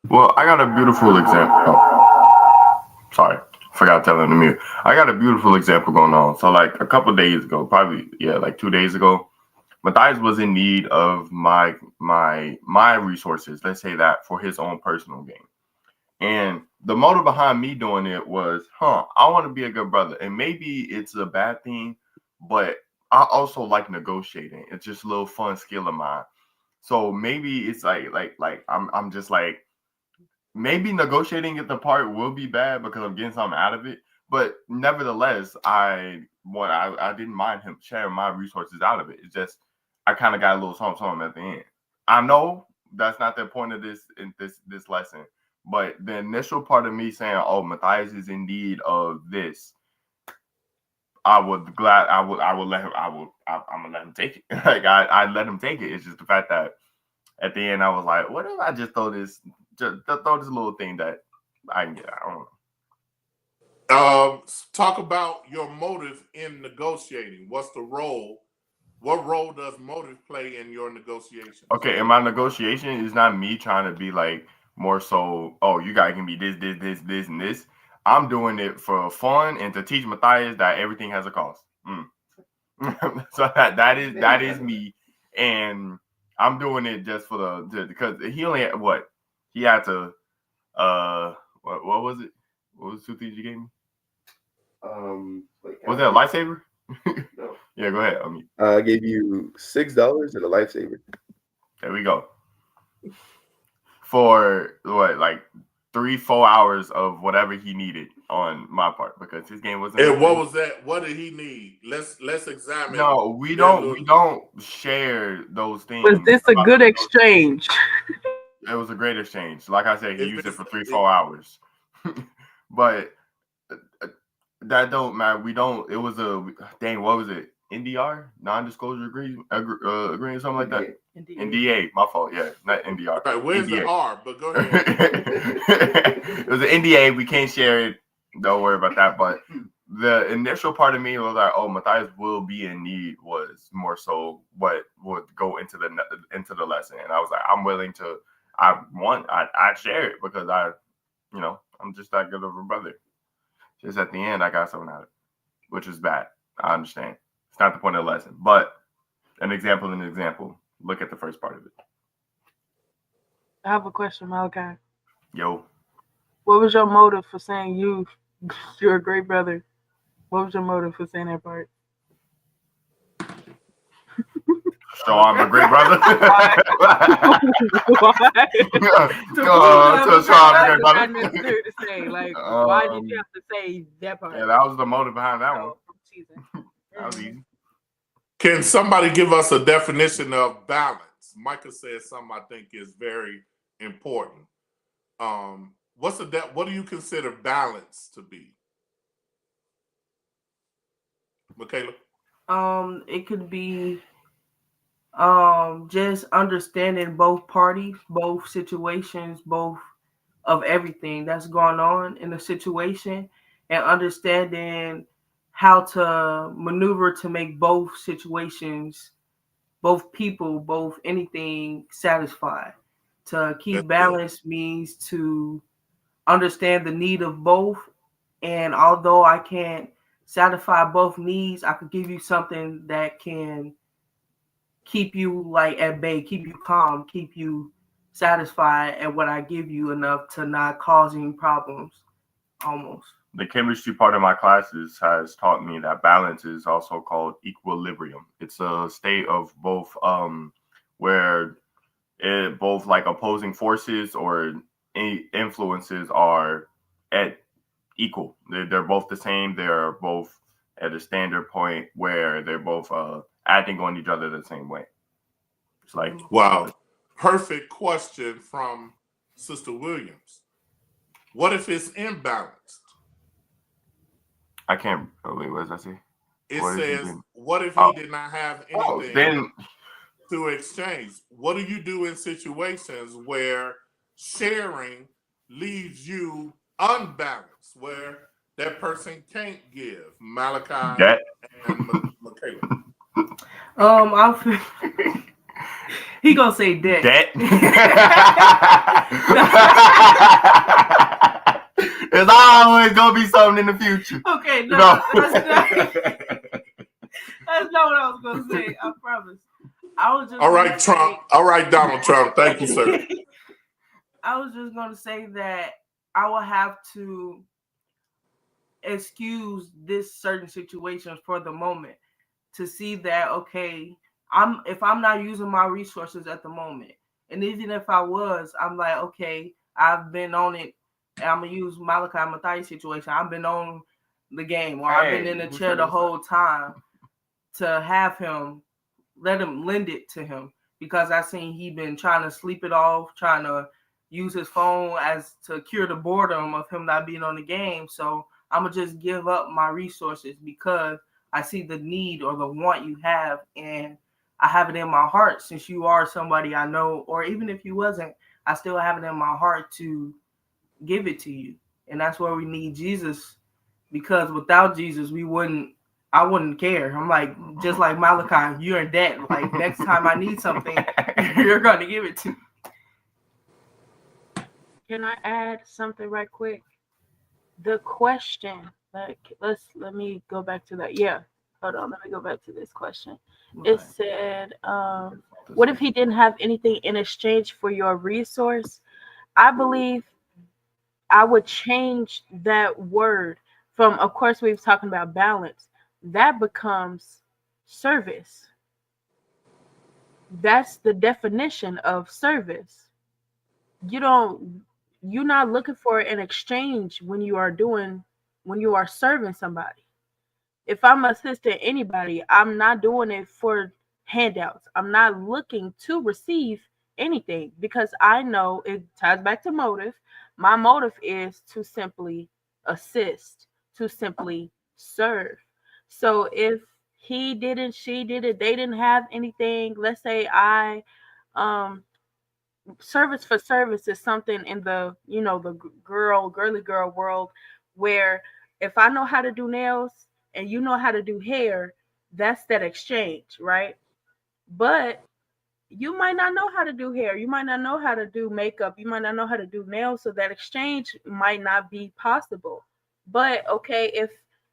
[SPEAKER 4] Well, I got a beautiful example. Sorry, forgot to tell him to mute. I got a beautiful example going on. So, like a couple days ago, like 2 days ago, Matthias was in need of my resources. Let's say that for his own personal gain. And the motive behind me doing it was, I want to be a good brother. And maybe it's a bad thing, but I also like negotiating. It's just a little fun skill of mine. So maybe it's like I'm just like, maybe negotiating at the part will be bad because I'm getting something out of it. But nevertheless, I didn't mind him sharing my resources out of it. It's just I kind of got a little something at the end. I know that's not the point of this lesson. But the initial part of me saying, "Oh, Matthias is in need of this," I'm gonna let him take it. Like I let him take it. It's just the fact that at the end I was like, "What if I just throw this little thing that I can get?" I don't
[SPEAKER 5] know. Talk about your motive in negotiating. What's the role? What role does motive play in your negotiations?
[SPEAKER 4] Okay, in my negotiation, it's not me trying to be like more so, oh, you guys can be this, and this. I'm doing it for fun and to teach Matthias that everything has a cost. So that is me, and I'm doing it just for because he only had what he had to what was it? What was the 2 things you gave me? Was that a lifesaver?
[SPEAKER 6] No.
[SPEAKER 4] Yeah, go ahead.
[SPEAKER 6] I gave you $6 and a lifesaver.
[SPEAKER 4] There we go. For what, like 3-4 hours of whatever he needed on my part because his game wasn't.
[SPEAKER 5] And what was that? What did he need? Let's examine.
[SPEAKER 4] No, we don't share those things.
[SPEAKER 3] Was this a good exchange?
[SPEAKER 4] It was a great exchange. Like I said, he used it for 3-4 hours. But that don't matter. We don't. It was a dang. What was it? NDR, non-disclosure agreement, something like that. NDA. My fault. Yeah, not NDR.
[SPEAKER 5] Right, where's
[SPEAKER 4] NDA.
[SPEAKER 5] the R? But go ahead.
[SPEAKER 4] It was an NDA. We can't share it. Don't worry about that. But the initial part of me was like, "Oh, Matthias will be in need." Was more so what would go into the lesson, and I was like, "I'm willing to. I share it because I'm just that good of a brother." Just at the end, I got something out of it, which is bad. I understand. It's not the point of the lesson, but an example. Look at the first part of it.
[SPEAKER 3] I have a question, Malachi.
[SPEAKER 4] Yo.
[SPEAKER 3] What was your motive for saying you're a great brother? What was your motive for saying that part?
[SPEAKER 4] So I'm a great brother.
[SPEAKER 3] Why? To say, like, why did you have to say that part?
[SPEAKER 4] Yeah, that was the motive behind that one. That was easy.
[SPEAKER 5] Can somebody give us a definition of balance? Micah says something I think is very important. What do you consider balance to be? Michaela?
[SPEAKER 1] It could be just understanding both parties, both situations, both of everything that's going on in the situation, and understanding how to maneuver to make both situations, both people, both anything satisfied. To keep balance means to understand the need of both, and although I can't satisfy both needs, I could give you something that can keep you like at bay, keep you calm, keep you satisfied at what I give you enough to not causing problems almost.
[SPEAKER 4] The chemistry part of my classes has taught me that balance is also called equilibrium. It's a state of both where both like opposing forces or influences are at equal. They're both the same. They're both at a standard point where they're both acting on each other the same way. It's like,
[SPEAKER 5] wow, perfect question from Sister Williams. What if it's imbalanced?
[SPEAKER 4] I can't. Wait, what does that say?
[SPEAKER 5] It says, what if he did not have anything to exchange? What do you do in situations where sharing leaves you unbalanced, where that person can't give? Malachi and Michaela.
[SPEAKER 1] He gonna say debt.
[SPEAKER 4] There's always gonna be something in the future.
[SPEAKER 1] Okay, no. That's not what I was gonna say. I promise. I was just
[SPEAKER 5] all right, Trump. All right, Donald Trump. Thank you, sir.
[SPEAKER 1] I was just gonna say that I will have to excuse this certain situation for the moment to see that if I'm not using my resources at the moment, and even if I was, I'm like, okay, I've been on it, and I'm gonna use Malachi Matthias situation. I've been on the game, or I've been in the chair the whole time to have him, let him lend it to him, because I seen he been trying to sleep it off, trying to use his phone as to cure the boredom of him not being on the game. So I'm gonna just give up my resources because I see the need or the want you have, and I have it in my heart, since you are somebody I know, or even if you wasn't, I still have it in my heart to give it to you. And that's where we need Jesus, because without Jesus, I wouldn't care. I'm like, just like Malachi, you're in debt. Like, next time I need something, you're going to give it to me.
[SPEAKER 3] Can I add something right quick? The question, let me go back to that. Yeah. hold on, let me go back to this question. It
[SPEAKER 1] Right.
[SPEAKER 3] said, what if he didn't have anything in exchange for your resource? I believe I would change that word from, of course, we've talking about balance. That becomes service. That's the definition of service. You don't, you're not looking for an exchange when you are doing, when you are serving somebody. If I'm assisting anybody, I'm not doing it for handouts. I'm not looking to receive anything because I know it ties back to motive. My motive is to simply assist, to simply serve. So if he didn't, she did it, they didn't have anything, let's say I um service for service is something in the, you know, the girly girl world, where if I know how to do nails and you know how to do hair, that's that exchange, right? But you might not know how to do hair, you might not know how to do makeup, you might not know how to do nails, so that exchange might not be possible. But okay, if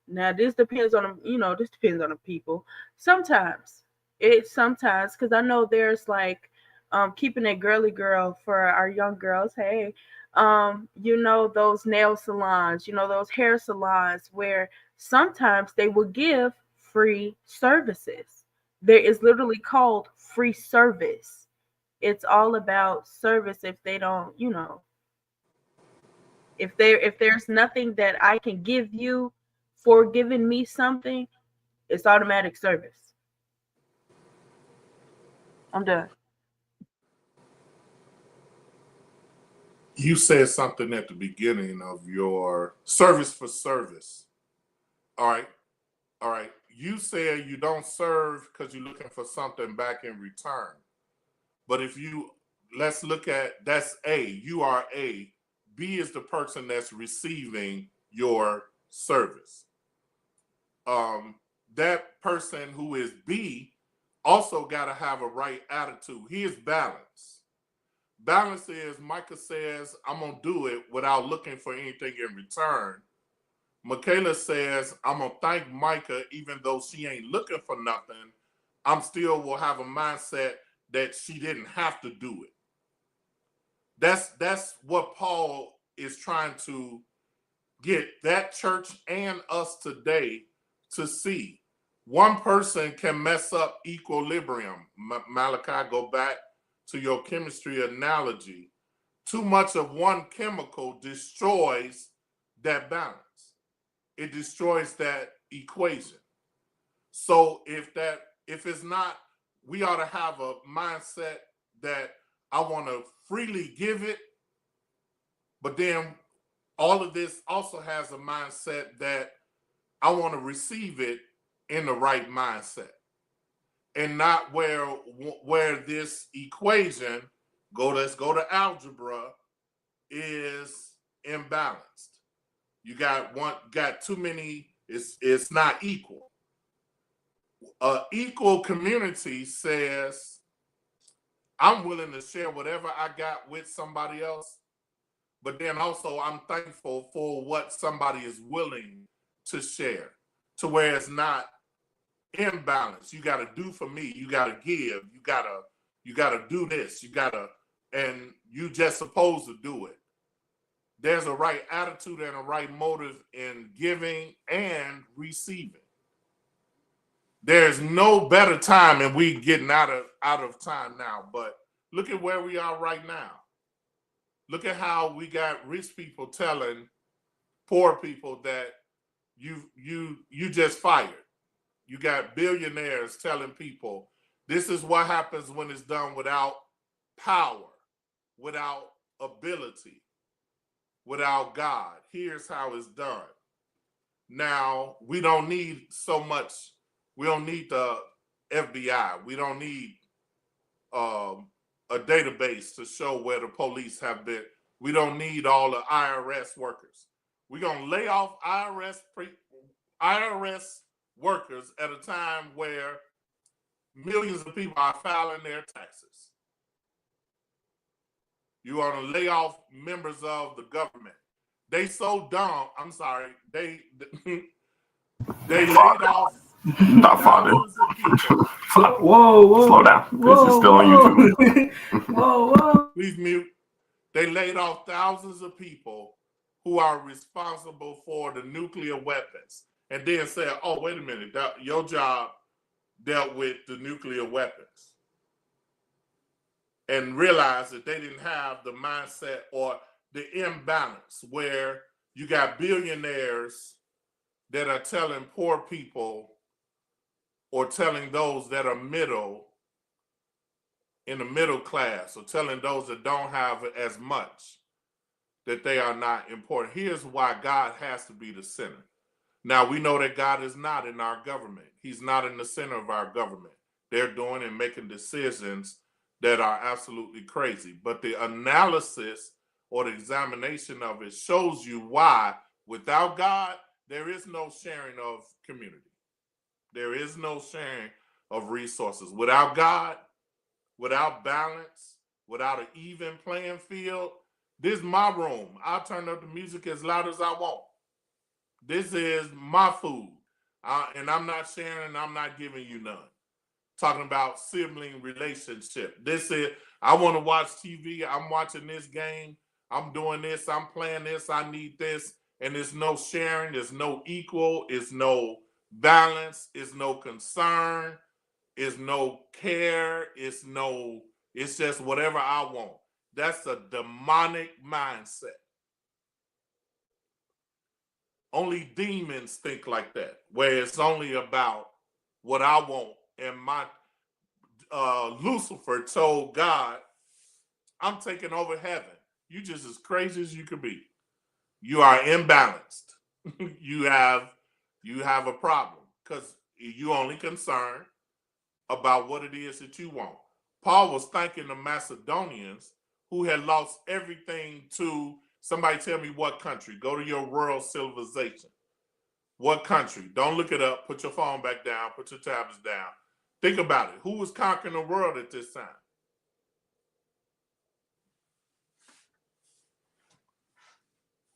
[SPEAKER 3] now this depends on them, you know, this depends on the people. Sometimes it sometimes, because I know there's like keeping it girly girl for our young girls. Hey, you know, those nail salons, you know, those hair salons where sometimes they will give free services. There is literally called free service. It's all about service. If they don't, you know, if there's nothing that I can give you for giving me something, it's automatic service. I'm done.
[SPEAKER 5] You said something at the beginning of your service for service. All right. All right. You said you don't serve because you're looking for something back in return. But if you, let's look at, that's A, you are A. B is the person that's receiving your service. That person who is B also got to have a right attitude. He is balanced. Balance is, Micah says, I'm going to do it without looking for anything in return. Michaela says, I'm going to thank Micah even though she ain't looking for nothing. I'm still will have a mindset that she didn't have to do it. That's what Paul is trying to get that church and us today to see. One person can mess up equilibrium. Malachi, go back to your chemistry analogy. Too much of one chemical destroys that balance. It destroys that equation. So if it's not, we ought to have a mindset that I want to freely give it, but then all of this also has a mindset that I want to receive it in the right mindset, and not where this equation let's go to algebra is imbalanced. You got too many. It's not equal. Equal community says I'm willing to share whatever I got with somebody else, but then also I'm thankful for what somebody is willing to share, to where it's not imbalance. You got to do for me. You got to give. You got to do this. And you just supposed to do it. There's a right attitude and a right motive in giving and receiving. There's no better time, and we getting out of time now. But look at where we are right now. Look at how we got rich people telling poor people that you just fired. You got billionaires telling people this is what happens when it's done without power, without ability, without God. Here's how it's done. Now, we don't need so much. We don't need the FBI. We don't need a database to show where the police have been. We don't need all the IRS workers. We're going to lay off IRS workers at a time where millions of people are filing their taxes. You want to lay off members of the government. They so dumb. I'm sorry. They laid off
[SPEAKER 4] Not father.
[SPEAKER 5] Thousands of people.
[SPEAKER 1] Whoa.
[SPEAKER 4] Slow down. This is still on YouTube.
[SPEAKER 1] Whoa.
[SPEAKER 5] Please mute. They laid off thousands of people who are responsible for the nuclear weapons, and then said, "Oh, wait a minute, your job dealt with the nuclear weapons," and realized that they didn't have the mindset or the imbalance where you got billionaires that are telling poor people or telling those that are in the middle class, or telling those that don't have as much that they are not important. Here's why God has to be the center. Now, we know that God is not in our government. He's not in the center of our government. They're doing and making decisions that are absolutely crazy. But the analysis or the examination of it shows you why, without God, there is no sharing of community. There is no sharing of resources. Without God, without balance, without an even playing field, this is my room. I'll turn up the music as loud as I want. This is my food. And I'm not sharing, I'm not giving you none. Talking about sibling relationship. This is, I want to watch TV. I'm watching this game. I'm doing this. I'm playing this. I need this. And there's no sharing. There's no equal. There's no balance. There's no concern. It's no care. It's just whatever I want. That's a demonic mindset. Only demons think like that, where it's only about what I want. And my Lucifer told God, "I'm taking over heaven. You just as crazy as you could be. You are imbalanced. you have a problem because you only concerned about what it is that you want." Paul was thanking the Macedonians who had lost everything to, somebody tell me what country. Go to your world civilization. What country? Don't look it up. Put your phone back down. Put your tablets down. Think about it. Who was conquering the world at this time?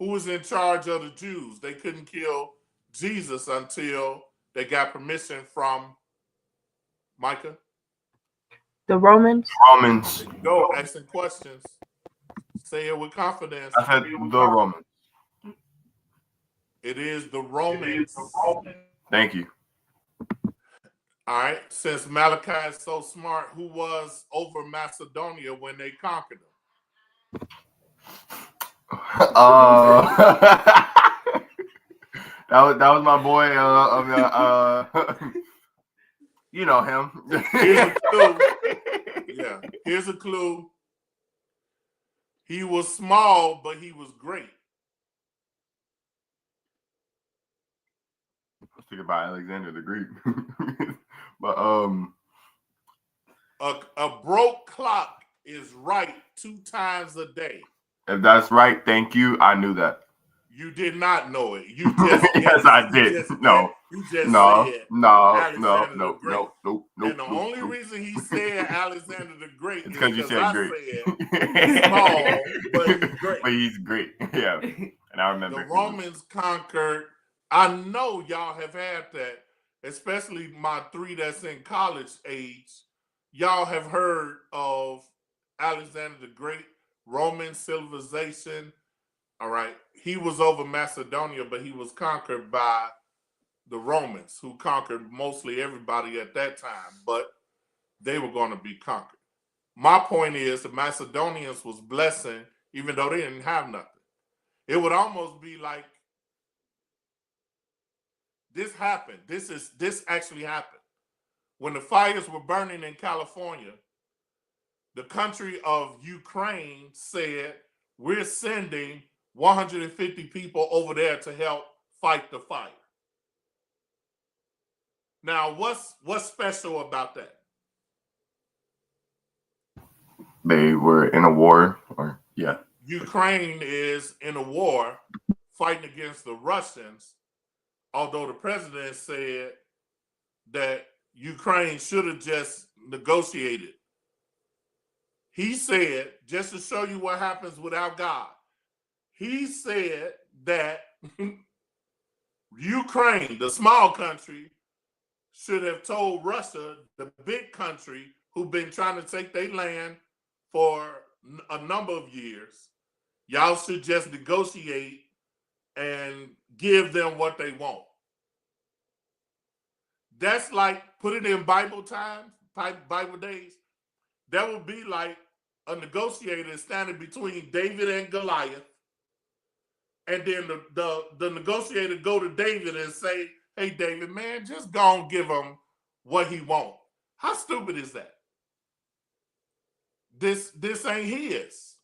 [SPEAKER 5] Who was in charge of the Jews? They couldn't kill Jesus until they got permission from Micah.
[SPEAKER 3] The Romans.
[SPEAKER 4] Romans.
[SPEAKER 5] There you go, asking questions. Say it with confidence.
[SPEAKER 4] I said the Romans.
[SPEAKER 5] It is the Romans.
[SPEAKER 4] Thank you.
[SPEAKER 5] All right. Since Malachi is so smart, who was over Macedonia when they conquered them?
[SPEAKER 4] That was my boy. You know him.
[SPEAKER 5] Here's a clue. Yeah. Here's a clue. He was small, but he was great.
[SPEAKER 4] Let's think about Alexander the Greek. But
[SPEAKER 5] a broke clock is right 2 times a day.
[SPEAKER 4] If that's right, thank you. I knew that.
[SPEAKER 5] You did not know it. You just
[SPEAKER 4] yes, I did. No.
[SPEAKER 5] You just
[SPEAKER 4] No.
[SPEAKER 5] said
[SPEAKER 4] No.
[SPEAKER 5] Alexander
[SPEAKER 4] No.
[SPEAKER 5] the Great.
[SPEAKER 4] No. No. No.
[SPEAKER 5] And the only reason he said Alexander the Great is
[SPEAKER 4] because you said
[SPEAKER 5] I
[SPEAKER 4] great.
[SPEAKER 5] said small, but he's great.
[SPEAKER 4] But he's great. Yeah. And I remember
[SPEAKER 5] The Romans conquered. I know y'all have had that, especially my 3 that's in college age. Y'all have heard of Alexander the Great, Roman civilization. All right. He was over Macedonia, but he was conquered by the Romans, who conquered mostly everybody at that time, but they were going to be conquered. My point is the Macedonians was blessing, even though they didn't have nothing. It would almost be like this happened. This actually happened. When the fires were burning in California, the country of Ukraine said, "We're sending 150 people over there to help fight the fire." Now, what's special about that?
[SPEAKER 4] They were in a war, or yeah.
[SPEAKER 5] Ukraine is in a war fighting against the Russians, although the president said that Ukraine should have just negotiated. He said, just to show you what happens without God, he said that Ukraine, the small country, should have told Russia, the big country who've been trying to take their land for a number of years, y'all should just negotiate and give them what they want. That's like, put it in Bible times, Bible days. That would be like a negotiator standing between David and Goliath. And then the negotiator go to David and say, hey, David, man, just go and give him what he wants. How stupid is that? This ain't his.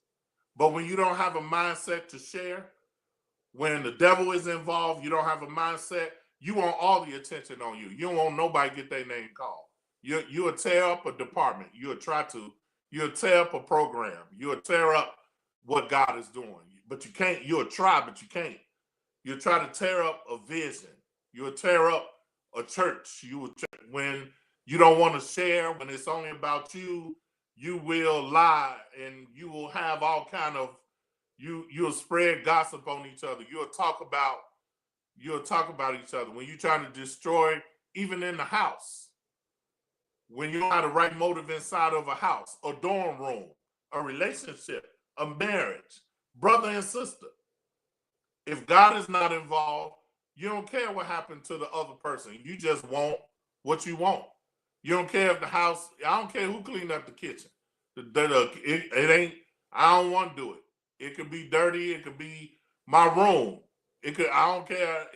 [SPEAKER 5] But when you don't have a mindset to share, when the devil is involved, you don't have a mindset, you want all the attention on you. You don't want nobody get their name called. You'll tear up a department. You'll tear up a program. You'll tear up what God is doing. But you can't. You'll try, but you can't. You'll try to tear up a vision. You'll tear up a church. When you don't want to share, when it's only about you, you will lie and you will have all kind of, you'll spread gossip on each other. You'll talk about each other. When you're trying to destroy, even in the house, when you don't have the right motive inside of a house, a dorm room, a relationship, a marriage, brother and sister. If God is not involved, you don't care what happened to the other person. You just want what you want. You don't care if the house, I don't care who cleaned up the kitchen. It ain't, I don't want to do it. It could be dirty. It could be my room. I don't care.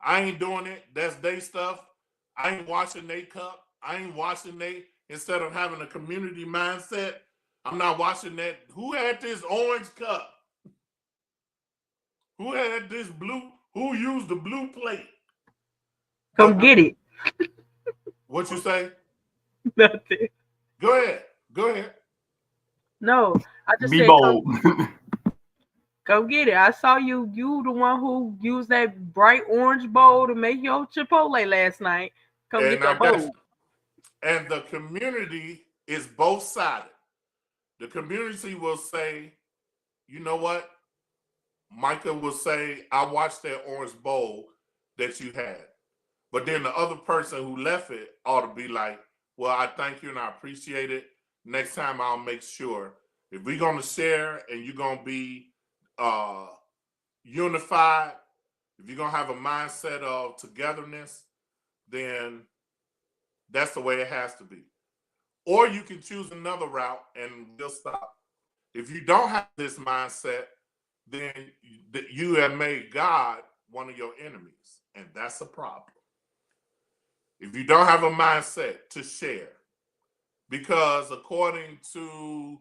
[SPEAKER 5] I ain't doing it. That's their stuff. I ain't washing their cup. I ain't washing instead of having a community mindset, I'm not washing that. Who had this orange cup? Who had this blue? Who used the blue plate?
[SPEAKER 3] Come get it.
[SPEAKER 5] What you say?
[SPEAKER 3] Nothing.
[SPEAKER 5] Go ahead.
[SPEAKER 3] No, I just
[SPEAKER 4] Be
[SPEAKER 3] said
[SPEAKER 4] bold.
[SPEAKER 3] go get it. I saw you. You the one who used that bright orange bowl to make your Chipotle last night. Come get that bowl.
[SPEAKER 5] And the community is both sided. The community will say, you know what? Micah will say, I watched that orange bowl that you had. But then the other person who left it ought to be like, well, I thank you and I appreciate it. Next time I'll make sure. If we're going to share and you're going to be unified, if you're going to have a mindset of togetherness, then that's the way it has to be. Or you can choose another route and we'll stop. If you don't have this mindset, then you have made God one of your enemies, and that's a problem. If you don't have a mindset to share, because according to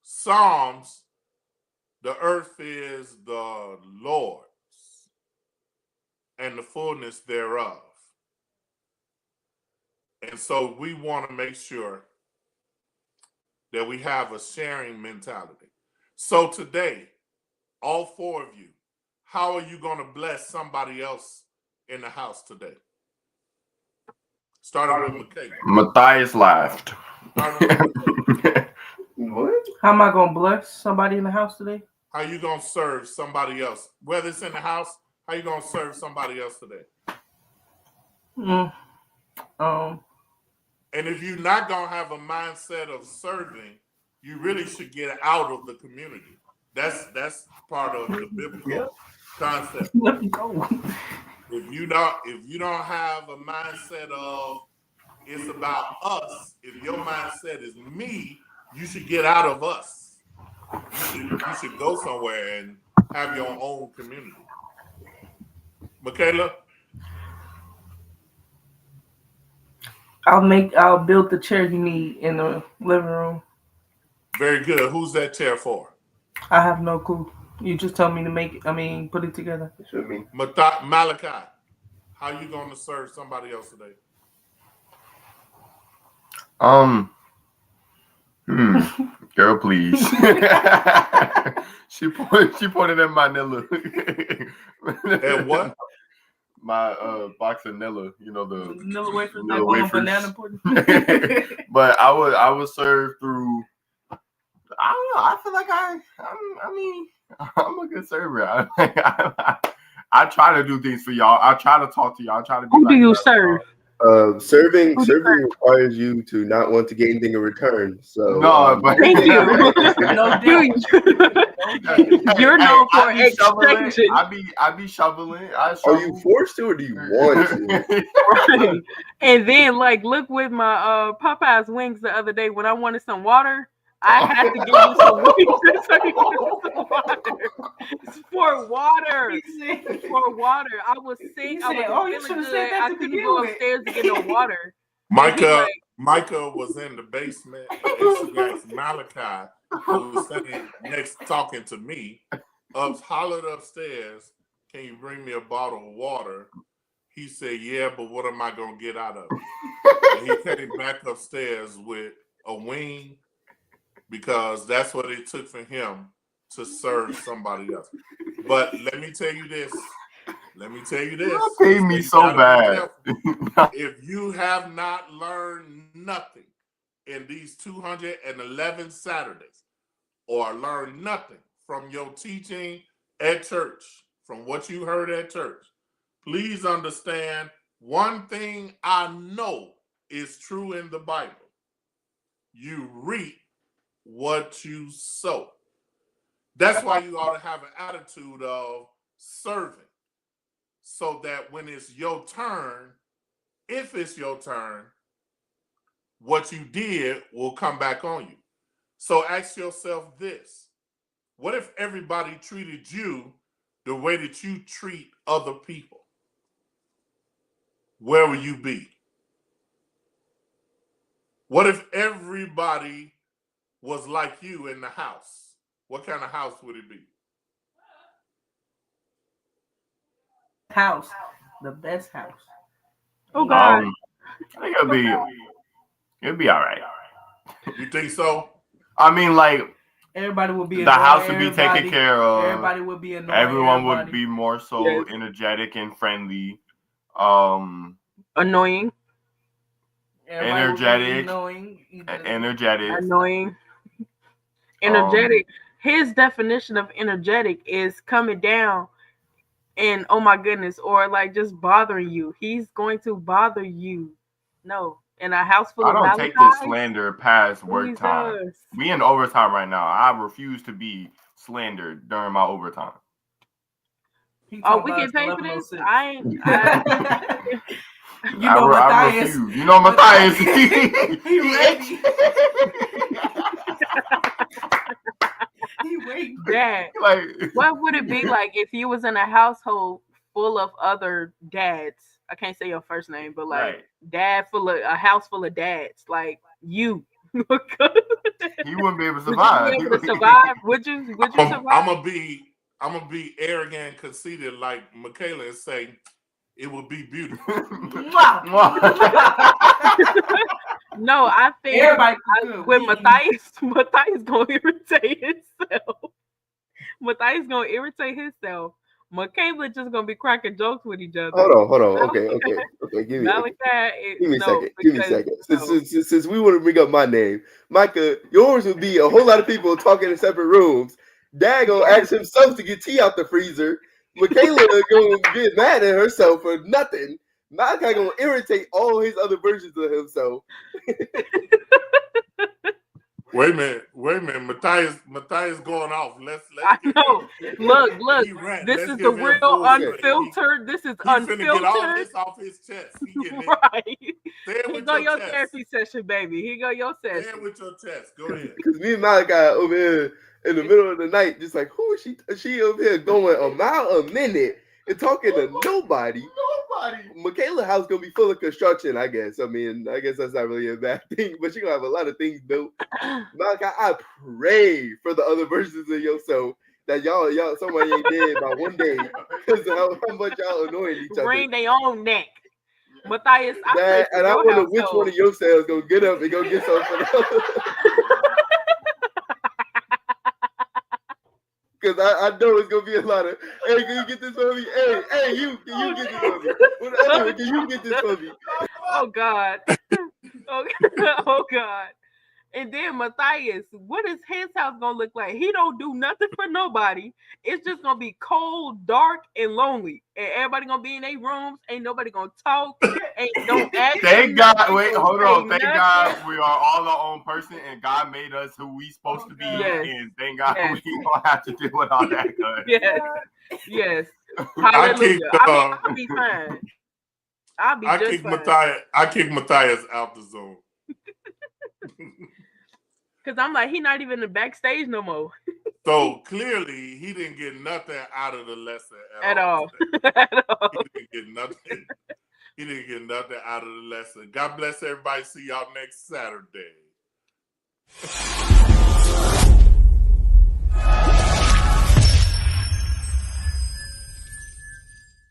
[SPEAKER 5] Psalms, the earth is the Lord's and the fullness thereof. And so we want to make sure that we have a sharing mentality. So today, all four of you, how are you going to bless somebody else in the house today? Starting with Micah.
[SPEAKER 4] Matthias laughed.
[SPEAKER 6] What?
[SPEAKER 1] How am I gonna bless somebody in the house today?
[SPEAKER 5] How you going to serve somebody else? Whether it's in the house, how you going to serve somebody else today? And if you're not going to have a mindset of serving, you really should get out of the community. That's part of the biblical concept.
[SPEAKER 1] Let me go.
[SPEAKER 5] If you don't have a mindset of it's about us, if your mindset is me, you should get out of us. You should go somewhere and have your own community. Michaela?
[SPEAKER 1] I'll build the chair you need in the living room.
[SPEAKER 5] Very good. Who's that chair for?
[SPEAKER 1] I have no clue. You just tell me to make it. Put it together.
[SPEAKER 5] Malachi, how you going to serve somebody else today?
[SPEAKER 4] Girl, please. she pointed at my Nilla.
[SPEAKER 5] And what?
[SPEAKER 4] My box of Nilla, the
[SPEAKER 1] Nilla wafers,
[SPEAKER 4] Nilla wafers.
[SPEAKER 1] banana pudding.
[SPEAKER 4] But I would serve through. I don't know. I feel like I'm a good server. I try to do things for y'all. I try to talk to y'all. I try to.
[SPEAKER 3] Who do you serve?
[SPEAKER 6] Serving requires you to not want to get anything in return. So
[SPEAKER 4] No, but
[SPEAKER 3] Thank you.
[SPEAKER 1] No doubt.
[SPEAKER 3] You're known for
[SPEAKER 4] I be shoveling.
[SPEAKER 3] exchanging.
[SPEAKER 4] I be shoveling. I
[SPEAKER 6] are
[SPEAKER 4] shovel.
[SPEAKER 6] you forced to or do you want to?
[SPEAKER 3] Right. And then, like, look with my Popeye's wings the other day when I wanted some water. I had to give you some wings so you can get some water. It's for water. It's for water. I was sick. I
[SPEAKER 1] said,
[SPEAKER 3] wasn't
[SPEAKER 1] "Oh, you
[SPEAKER 3] feeling
[SPEAKER 1] should have
[SPEAKER 3] good.
[SPEAKER 1] said that
[SPEAKER 3] I
[SPEAKER 1] to
[SPEAKER 3] couldn't
[SPEAKER 1] begin
[SPEAKER 3] go
[SPEAKER 1] with."
[SPEAKER 3] upstairs to get no water. And he
[SPEAKER 5] Micah was in the basement and she asked Malachi, who was standing next talking to me, hollered upstairs, "Can you bring me a bottle of water?" He said, "Yeah, but what am I gonna get out of it?" And he came back upstairs with a wing because that's what it took for him to serve somebody else. But let me tell you this.
[SPEAKER 4] You pay me so bad.
[SPEAKER 5] If you have not learned nothing in these 211 Saturdays, or learned nothing from your teaching at church, from what you heard at church, please understand one thing I know is true in the Bible. You reap what you sow. That's why you ought to have an attitude of serving, so that when it's your turn, if it's your turn, what you did will come back on you. So ask yourself this: what if everybody treated you the way that you treat other people? Where will you be? What if everybody was like you in the house? What kind of house would it be?
[SPEAKER 1] House, the best house.
[SPEAKER 3] Oh God.
[SPEAKER 4] I think it'll be all right.
[SPEAKER 5] You think so?
[SPEAKER 4] I mean, like,
[SPEAKER 1] everybody would be
[SPEAKER 4] the house would be taken care of.
[SPEAKER 1] Everybody would be annoying.
[SPEAKER 4] Everyone would be more so energetic and friendly.
[SPEAKER 3] Annoying.
[SPEAKER 4] Energetic.
[SPEAKER 3] Energetic. His definition of energetic is coming down and oh my goodness, or like just bothering you. He's going to bother you. No. In a house full of
[SPEAKER 4] I don't take this slander past work time. We in overtime right now. I refuse to be slandered during my overtime.
[SPEAKER 3] Oh, we get paid for this? I ain't.
[SPEAKER 1] You know, Matthias.
[SPEAKER 4] You know, Matthias.
[SPEAKER 1] He ready. He waiting.
[SPEAKER 3] Dad,
[SPEAKER 4] like,
[SPEAKER 3] what would it be like if you was in a household full of other dads? I can't say your first name, but like a house full of dads, like you.
[SPEAKER 4] He wouldn't be able to survive.
[SPEAKER 3] Would you be able to survive? Would you survive?
[SPEAKER 5] I'm gonna be arrogant and conceited like Michaela and say it would be beautiful.
[SPEAKER 3] No, I think with Matthias gonna irritate himself. Matthias gonna irritate himself. Michaela just gonna be cracking jokes with each other.
[SPEAKER 6] Hold on. Okay. Give me a second. Since we want to bring up my name, Micah, yours would be a whole lot of people talking in separate rooms. Dad gonna ask himself to get tea out the freezer. Michaela gonna get mad at herself for nothing. Malachi gonna irritate all his other versions of himself.
[SPEAKER 5] Wait a minute. Matthias going off.
[SPEAKER 3] I know. Look. This is the real unfiltered. This is unfiltered.
[SPEAKER 5] Get all this off his chest.
[SPEAKER 3] Right. Here go your therapy session, baby. Here go your session.
[SPEAKER 5] Stand with your chest. Go ahead.
[SPEAKER 6] Because me and Malachi over here in the middle of the night, just like, who is she? She over here going a mile a minute and talking to nobody. Michaela's house gonna be full of construction, I guess. I mean, I guess that's not really a bad thing, but she gonna have a lot of things built. Malachi, I pray for the other versions of yourself that y'all somebody ain't dead by one day because of how much y'all annoying each other.
[SPEAKER 3] Bring their own neck. Matthias,
[SPEAKER 6] I wonder which one of your cells gonna get up and go get something else. Because I know it's gonna be a lot of, hey, can you get this for me? Hey, you, can you get this for me? Can you get this for me?
[SPEAKER 3] Oh God. Oh God. And then Matthias, what is his house gonna look like? He don't do nothing for nobody. It's just gonna be cold, dark, and lonely. And everybody gonna be in their rooms. Ain't nobody gonna talk. Ain't don't ask him
[SPEAKER 4] Thank God.
[SPEAKER 3] nothing,
[SPEAKER 4] Wait,
[SPEAKER 3] don't
[SPEAKER 4] hold
[SPEAKER 3] say
[SPEAKER 4] on. Thank
[SPEAKER 3] nothing.
[SPEAKER 4] God we are all our own person, and God made us who we supposed to be.
[SPEAKER 3] Yes.
[SPEAKER 4] And thank God
[SPEAKER 3] Yes.
[SPEAKER 4] we don't have to deal with all that.
[SPEAKER 3] Yes. Yes.
[SPEAKER 5] I
[SPEAKER 3] Hallelujah.
[SPEAKER 5] kicked,
[SPEAKER 3] I'll be fine. I'll be just fine.
[SPEAKER 5] I kicked Matthias out the Zoom.
[SPEAKER 3] Cause I'm like, he not even in the backstage no more.
[SPEAKER 5] So clearly, he didn't get nothing out of the lesson
[SPEAKER 3] At all.
[SPEAKER 5] today.
[SPEAKER 3] At all.
[SPEAKER 5] He didn't get nothing. He didn't get nothing out of the lesson. God bless everybody. See y'all next Saturday.